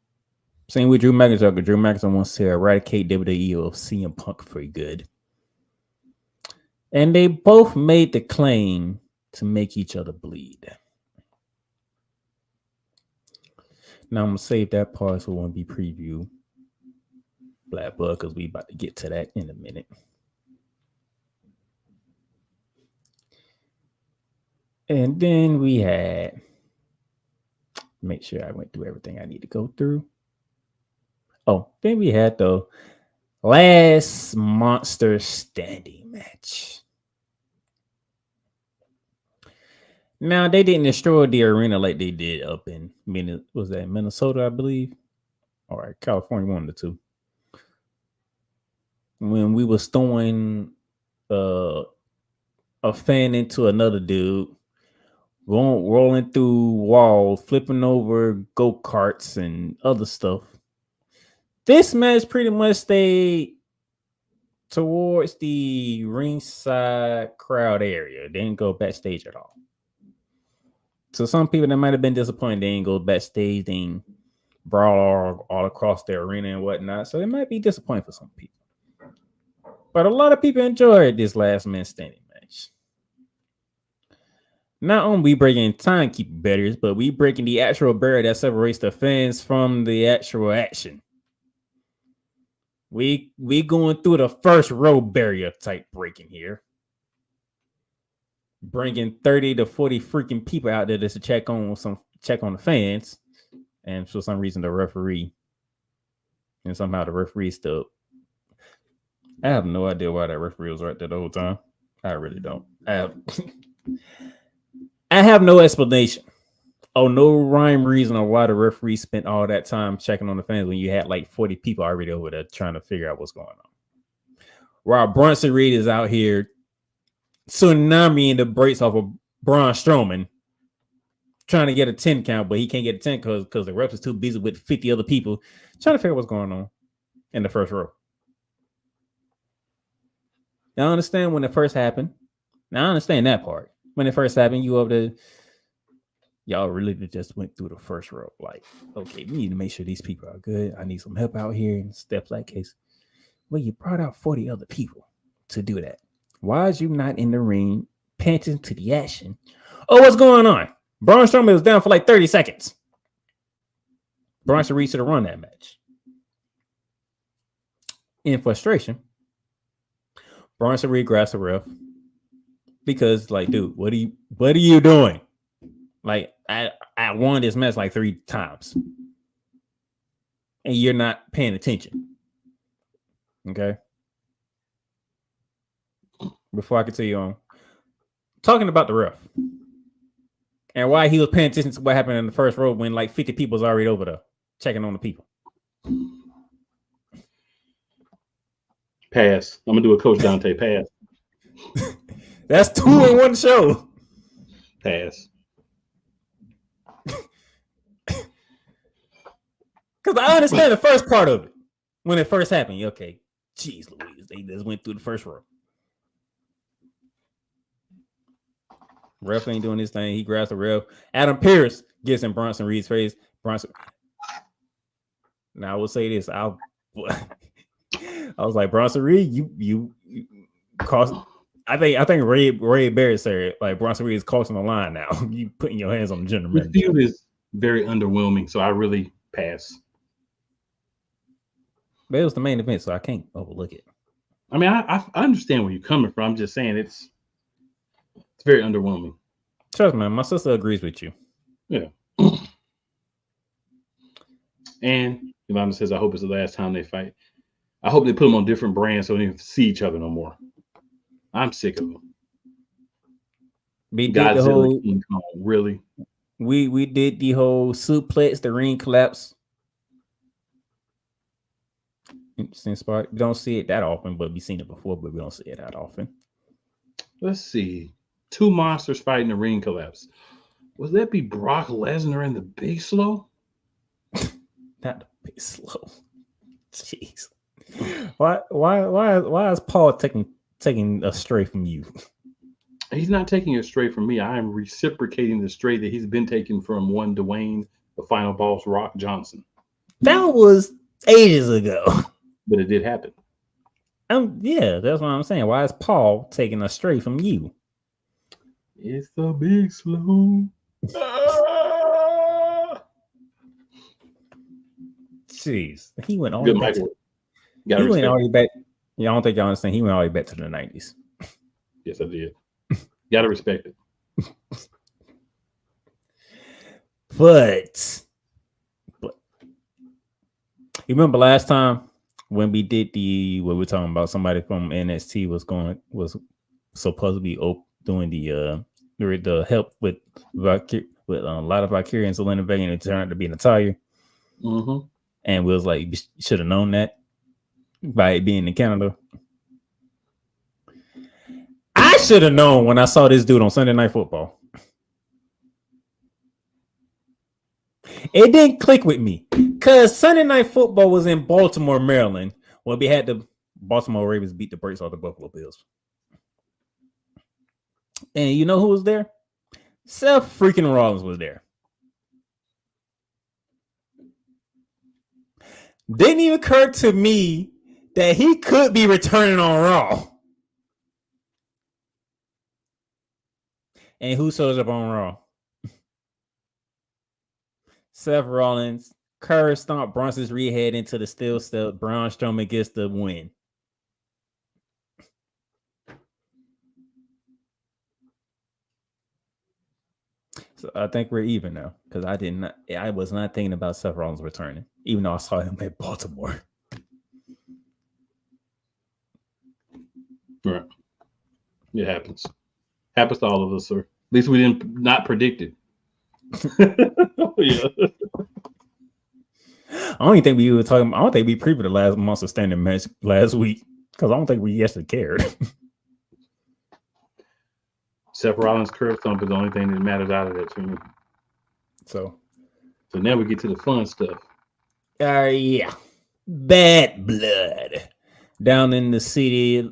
Speaker 2: Same with Drew McIntyre, because Drew McIntyre wants to eradicate WWE of CM Punk for good. And they both made the claim to make each other bleed. Now I'm going to save that part so it won't be preview Black Blood, because we about to get to that in a minute. And then we had, make sure I went through everything I need to go through. Oh, then we had the last monster standing match. Now, they didn't destroy the arena like they did up in Minnesota, I believe? All right, California, one of the two. When we was throwing a fan into another dude, rolling through walls, flipping over go-karts and other stuff. This match pretty much stayed towards the ringside crowd area. They didn't go backstage at all. So some people that might have been disappointed they didn't go backstage, they didn't brawl all across the arena and whatnot. So it might be disappointing for some people. But a lot of people enjoyed this last man standing match. Not only we breaking timekeeper barriers, but we breaking the actual barrier that separates the fans from the actual action. We going through the first row barrier type breaking here. Bringing 30 to 40 freaking people out there just to check on the fans. And for some reason the referee. And somehow the referee still. I have no idea why that referee was right there the whole time. I really don't. I have no explanation. Oh, no rhyme reason on why the referee spent all that time checking on the fans when you had like 40 people already over there trying to figure out what's going on. While Bronson Reed is out here tsunami in the brakes off of Braun Strowman trying to get a 10 count, but he can't get a 10 because the ref is too busy with 50 other people trying to figure out what's going on in the first row. Now, I understand when it first happened. Now, I understand that part. When it first happened, you over there, y'all really just went through the first row. Like, okay, we need to make sure these people are good. I need some help out here and stuff like case. Well, you brought out 40 other people to do that. Why is you not in the ring panting to the action? Oh, what's going on? Braun Strowman was down for like 30 seconds. Bronson Reed should have run that match. In frustration, Bronson Reed grabs the ref because, like, dude, what are you doing? Like, I won this match like 3 times, and you're not paying attention. Okay. before I continue on, talking about the ref and why he was paying attention to what happened in the first row when like 50 people's already over there checking on the people.
Speaker 1: Pass. I'm gonna do a Coach Dante pass.
Speaker 2: That's 2 in one show.
Speaker 1: Pass.
Speaker 2: Because I understand the first part of it when it first happened. Okay, jeez Louise, they just went through the first row. Ref ain't doing this thing. He grabs the ref. Adam Pearce gets in Bronson Reed's face. Bronson. Now I will say this. I was like, Bronson Reed, you cost. I think Ray Barrett said like Bronson Reed is crossing the line now. You putting your hands on the general manager.
Speaker 1: The field is very underwhelming, so I really pass.
Speaker 2: But it was the main event, so I can't overlook it.
Speaker 1: I mean, I understand where you're coming from. I'm just saying it's very underwhelming.
Speaker 2: Trust me, my sister agrees with you.
Speaker 1: Yeah. And Yolanda says, I hope it's the last time they fight. I hope they put them on different brands so they don't even see each other no more. I'm sick of them.
Speaker 2: We did the whole,
Speaker 1: King Kong, really?
Speaker 2: We did the whole suplex, the ring collapse. Interesting spot. We don't see it that often, but we've seen it before, but we don't see it that often.
Speaker 1: Let's see. 2 monsters fighting the ring collapse. Would that be Brock Lesnar and the Big Slow?
Speaker 2: Not the Big Slow. Jeez. Why is Paul taking a stray from you?
Speaker 1: He's not taking a stray from me. I am reciprocating the stray that he's been taking from one Dwayne, the final boss, Rock Johnson.
Speaker 2: That was ages ago.
Speaker 1: But it did happen.
Speaker 2: Yeah, that's what I'm saying. Why is Paul taking a stray from you?
Speaker 1: It's the Big Slow.
Speaker 2: Jeez, he went all
Speaker 1: the
Speaker 2: way back.
Speaker 1: He
Speaker 2: went all the way back. Yeah, I don't think y'all understand. He went all the way back to the 90s.
Speaker 1: Yes, I did. Gotta respect it.
Speaker 2: But you remember last time when we did what we're talking about, somebody from NXT was supposed to be doing the help with a lot of Valkyrians and innovating and turned out to be Natalia.
Speaker 1: Mm-hmm.
Speaker 2: And we was like, you should have known that by it being in Canada. I should have known when I saw this dude on Sunday Night Football. It didn't click with me because Sunday Night Football was in Baltimore, Maryland, when we had the Baltimore Ravens beat the brakes off the Buffalo Bills. And you know who was there? Seth freaking Rollins was there. Didn't even occur to me that he could be returning on Raw. And who shows up on Raw? Seth Rollins, curve stomp Bronson Reed head into the steel step. Braun Strowman gets the win. So I think we're even now because I was not thinking about Seth Rollins returning, even though I saw him at Baltimore.
Speaker 1: Right. It happens. Happens to all of us, sir. At least we didn't not predict it. Yeah.
Speaker 2: I don't even think we were talking. I don't think we previewed the last Monster Standing match last week because I don't think we actually cared.
Speaker 1: Seth Rollins' curve thump is the only thing that matters out of that to me.
Speaker 2: So
Speaker 1: now we get to the fun stuff.
Speaker 2: Yeah. Bad Blood. Down in the city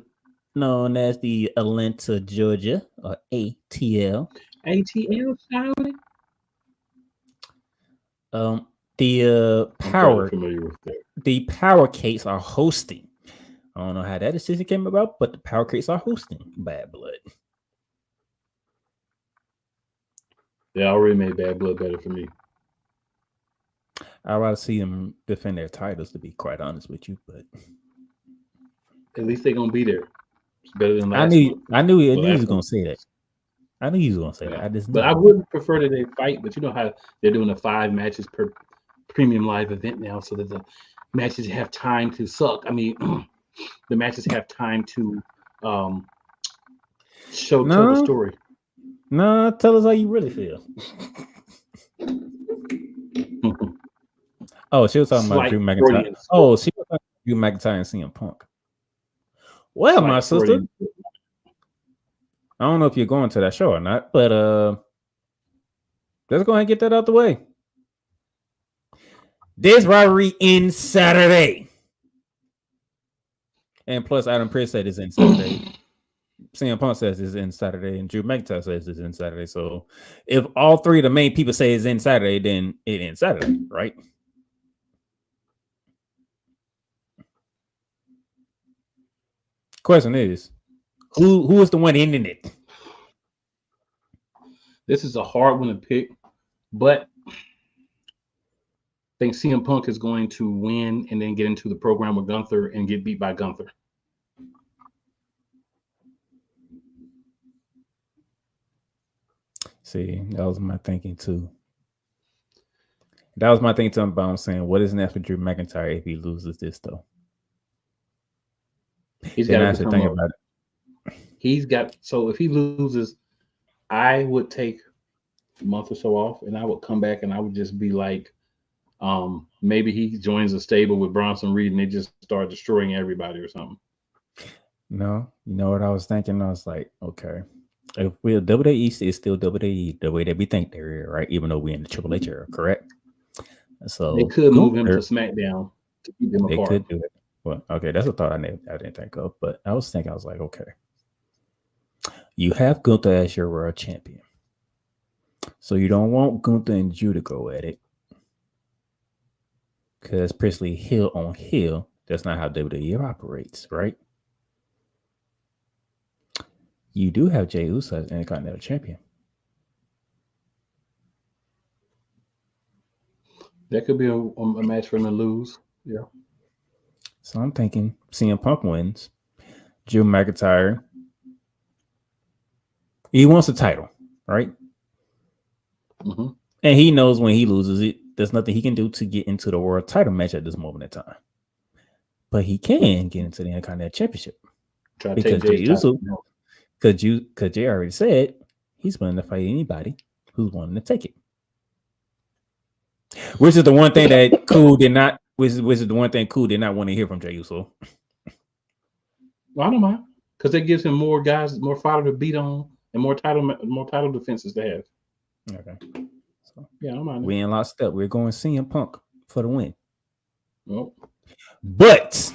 Speaker 2: known as the Atlanta, Georgia, or ATL.
Speaker 1: ATL, shouting.
Speaker 2: The Power Cakes are hosting. I don't know how that decision came about, but the Power Cakes are hosting Bad Blood.
Speaker 1: They already made Bad Blood better for me.
Speaker 2: I'd rather see them defend their titles, to be quite honest with you, but
Speaker 1: at least they're gonna be there. It's better than last.
Speaker 2: I knew he was gonna say that. I knew he was gonna say that.
Speaker 1: But I would prefer that they fight. But you know how they're doing the 5 matches per premium live event now, so that the matches have time to suck. I mean, the matches have time to Tell the story.
Speaker 2: No, tell us how you really feel. Oh, she was talking about Drew McIntyre. Oh, she was talking about Drew McIntyre and CM Punk. Well, my sister, I don't know if you're going to that show or not, but let's go ahead and get that out the way. This rivalry ends Saturday. And plus, Adam Pearce said it's in Saturday. CM Punk says it's in Saturday, and Drew McIntyre says it's in Saturday. So if all three of the main people say it's in Saturday, then it ends Saturday, right? Question is, who is the one ending it?
Speaker 1: This is a hard one to pick, but I think CM Punk is going to win and then get into the program with Gunther and get beat by Gunther.
Speaker 2: See, that was my thinking too. But I'm saying, what is next for Drew McIntyre if he loses this though?
Speaker 1: He's got to think about it. So if he loses, I would take a month or so off, and I would come back, and I would just be like, maybe he joins a stable with Bronson Reed, and they just start destroying everybody or something.
Speaker 2: No, you know what I was thinking? I was like, okay, if we're WWE is still WWE the way that we think they're, right? Even though we're in the Triple H era, correct? So
Speaker 1: they could move him to SmackDown to keep them apart.
Speaker 2: They could do it. Well, okay, that's a thought I didn't think of, but I was like, okay, you have Gunther as your world champion, so you don't want Gunther and Drew to go at it because Priestley heel on heel. That's not how WWE operates, right? You do have Jey Uso as Intercontinental Champion.
Speaker 1: That could be a match for him to lose. Yeah.
Speaker 2: So I'm thinking CM Punk wins. Drew McIntyre. He wants the title, right?
Speaker 1: Mm-hmm.
Speaker 2: And he knows when he loses it, there's nothing he can do to get into the world title match at this moment in time. But he can get into the Intercontinental Championship. Because Jey Uso, because Jey already said he's willing to fight anybody who's wanting to take it. Which is the one thing that Cool did not. Which is the one thing Cool did not want to hear from Jey Uso.
Speaker 1: Well, I don't mind because it gives him more guys, more fodder to beat on, and more title defenses to have.
Speaker 2: Okay. So
Speaker 1: yeah, I don't mind.
Speaker 2: We in lockstep. We're going CM Punk for the win.
Speaker 1: Well,
Speaker 2: but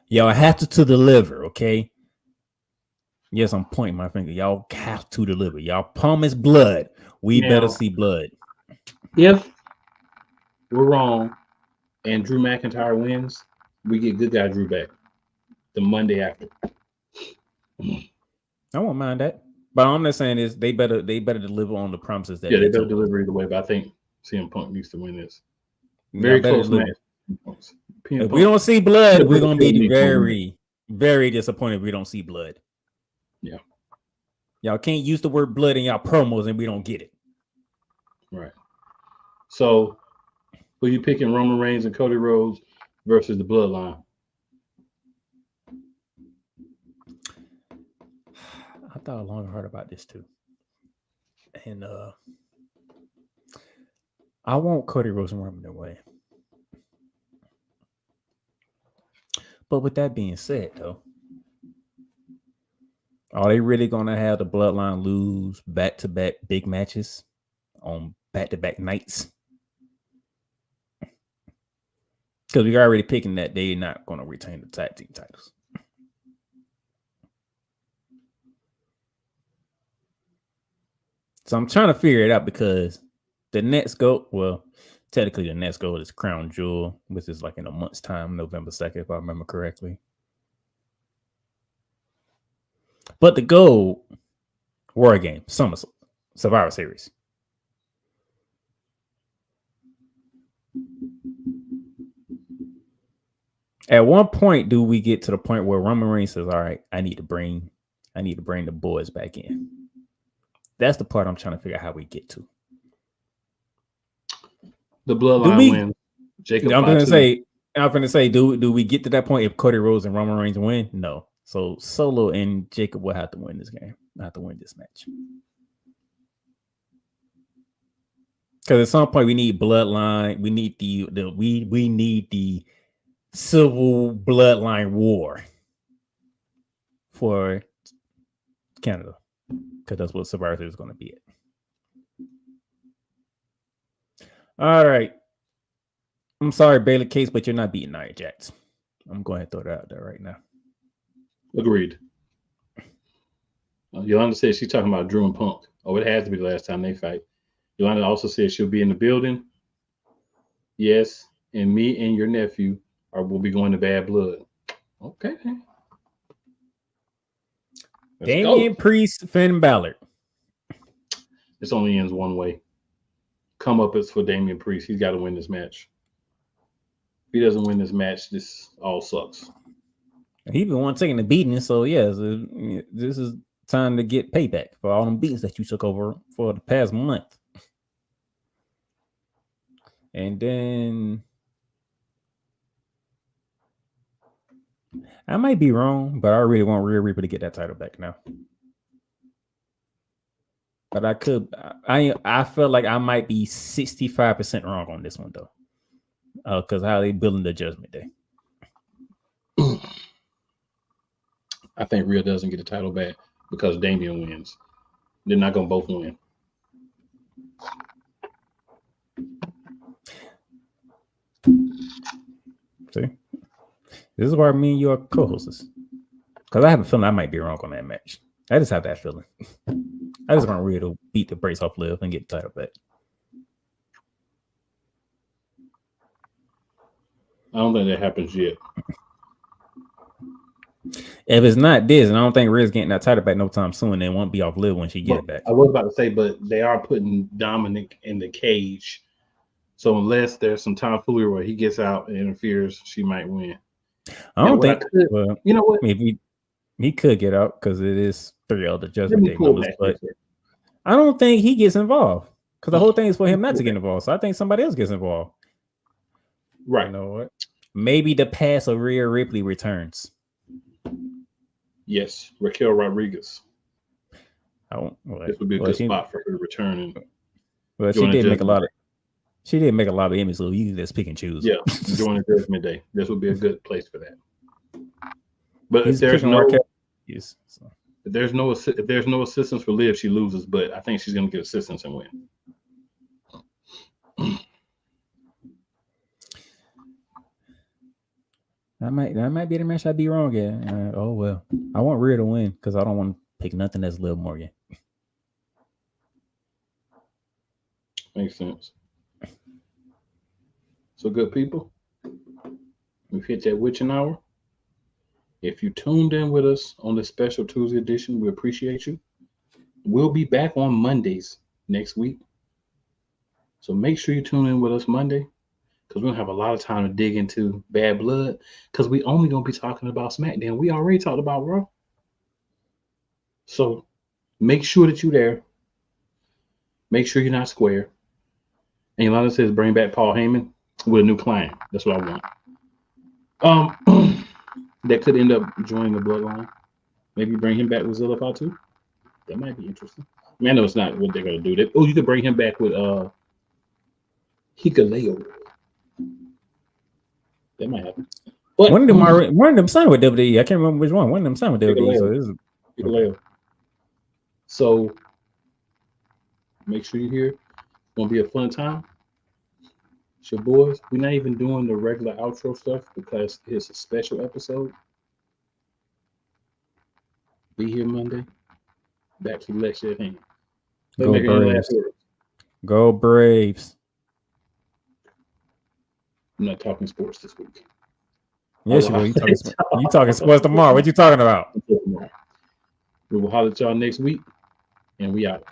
Speaker 2: y'all have to deliver, okay? Yes, I'm pointing my finger. Y'all have to deliver. Y'all promise blood. We better see blood.
Speaker 1: If we're wrong and Drew McIntyre wins, we get good guy Drew back the Monday after.
Speaker 2: I won't mind that. But all I'm not saying is they better deliver on the promises that
Speaker 1: they better deliver either way. But I think CM Punk needs to win this.
Speaker 2: Very close match. If we don't see blood, we're gonna be very, very disappointed if we don't see blood.
Speaker 1: Yeah.
Speaker 2: Y'all can't use the word blood in y'all promos and we don't get it.
Speaker 1: Right. So who you picking, Roman Reigns and Cody Rhodes versus the Bloodline?
Speaker 2: I thought long and hard about this too. And I want Cody Rhodes and Roman away. But with that being said, though, are they really gonna have the Bloodline lose back-to-back big matches on back-to-back nights? Because we're already picking that they're not gonna retain the tag team titles. So I'm trying to figure it out because the next goal, well, technically the next goal is Crown Jewel, which is like in a month's time, November 2nd, if I remember correctly. But the goal, War Game, Survivor Series. At one point, do we get to the point where Roman Reigns says, "All right, I need to bring the boys back in"? That's the part I'm trying to figure out how we get to.
Speaker 1: The Bloodline wins. Jacob,
Speaker 2: I'm gonna say, do we get to that point if Cody Rhodes and Roman Reigns win? No. So Solo and Jacob will have to win this game. have to win this match. Because at some point we need bloodline. We need we need the civil bloodline war for Canada, because that's what Survivor Series is going to be at. All right. I'm sorry, Baylor Case, but you're not beating Nia Jax. I'm going to throw that out there right now.
Speaker 1: Agreed. Yolanda said she's talking about Drew and Punk. Oh, it has to be the last time they fight. Yolanda also said she'll be in the building. Yes, and me and your nephew will be going to Bad Blood. Okay.
Speaker 2: Damian Priest, Finn Balor.
Speaker 1: This only ends one way. Come up as for Damian Priest. He's got to win this match. If he doesn't win this match, this all sucks.
Speaker 2: He been one taking the beating, so yes, this is time to get payback for all them beatings that you took over for the past month. And then I might be wrong, but I really want Rhea Ripley to get that title back now. But I feel like I might be 65% wrong on this one though. Because how they building the Judgment Day.
Speaker 1: I think Rhea doesn't get the title back because Damian wins. They're not gonna both win.
Speaker 2: See, this is why me and you are co-hosts. Because I have a feeling I might be wrong on that match. I just have that feeling. I just want Rhea to beat the brace off Liv and get the title back.
Speaker 1: I don't think that happens yet.
Speaker 2: If it's not this, and I don't think Rhea's getting that title back no time soon, it won't be off Liv when she get it back.
Speaker 1: I was about to say, but they are putting Dominic in the cage. So unless there's some tomfoolery where he gets out and interferes, she might win.
Speaker 2: I don't think. You know what? Maybe he could get out because it is 3 other Judgment Day members, but I don't think he gets involved because the whole thing is for him not to get involved. So I think somebody else gets involved.
Speaker 1: Right.
Speaker 2: You know what? Maybe the pass of Rhea Ripley returns.
Speaker 1: Yes, Raquel Rodriguez.
Speaker 2: This
Speaker 1: would be a good spot for her to return.
Speaker 2: Well, she did make a lot of. She did make a lot of images, so you can just pick and choose.
Speaker 1: Yeah, during the Judgment Day, this would be a good place for that. But if there's no assistance for Liv, she loses. But I think she's going to get assistance and win.
Speaker 2: That might be the match I'd be wrong at. Oh well, I want Rhea to win because I don't want to pick nothing that's Liv Morgan.
Speaker 1: Makes sense. So good people, we've hit that witching hour. If you tuned in with us on this special Tuesday edition, we appreciate you. We'll be back on Mondays next week. So make sure you tune in with us Monday because we're going to have a lot of time to dig into Bad Blood because we only going to be talking about SmackDown. We already talked about Raw. So make sure that you're there. Make sure you're not square. And Yolanda says bring back Paul Heyman with a new client. That's what I want. That could end up joining the bloodline. Maybe bring him back with Zilla Fatu. That might be interesting. I mean, I know it's not what they're going to do. You could bring him back with Hikuleo. That might happen. But
Speaker 2: one of them signed with WWE. I can't remember which one. One of them signed with WWE.
Speaker 1: Hikuleo. So make sure you're here. It's going to be a fun time. It's your boys. We're not even doing the regular outro stuff because it's a special episode. Be here Monday. Back to the lecture at hand.
Speaker 2: Go Braves. Go Braves.
Speaker 1: I'm not talking sports this week.
Speaker 2: Yes, you will. You talking sports tomorrow. What you talking about?
Speaker 1: We will holler at y'all next week, and we out.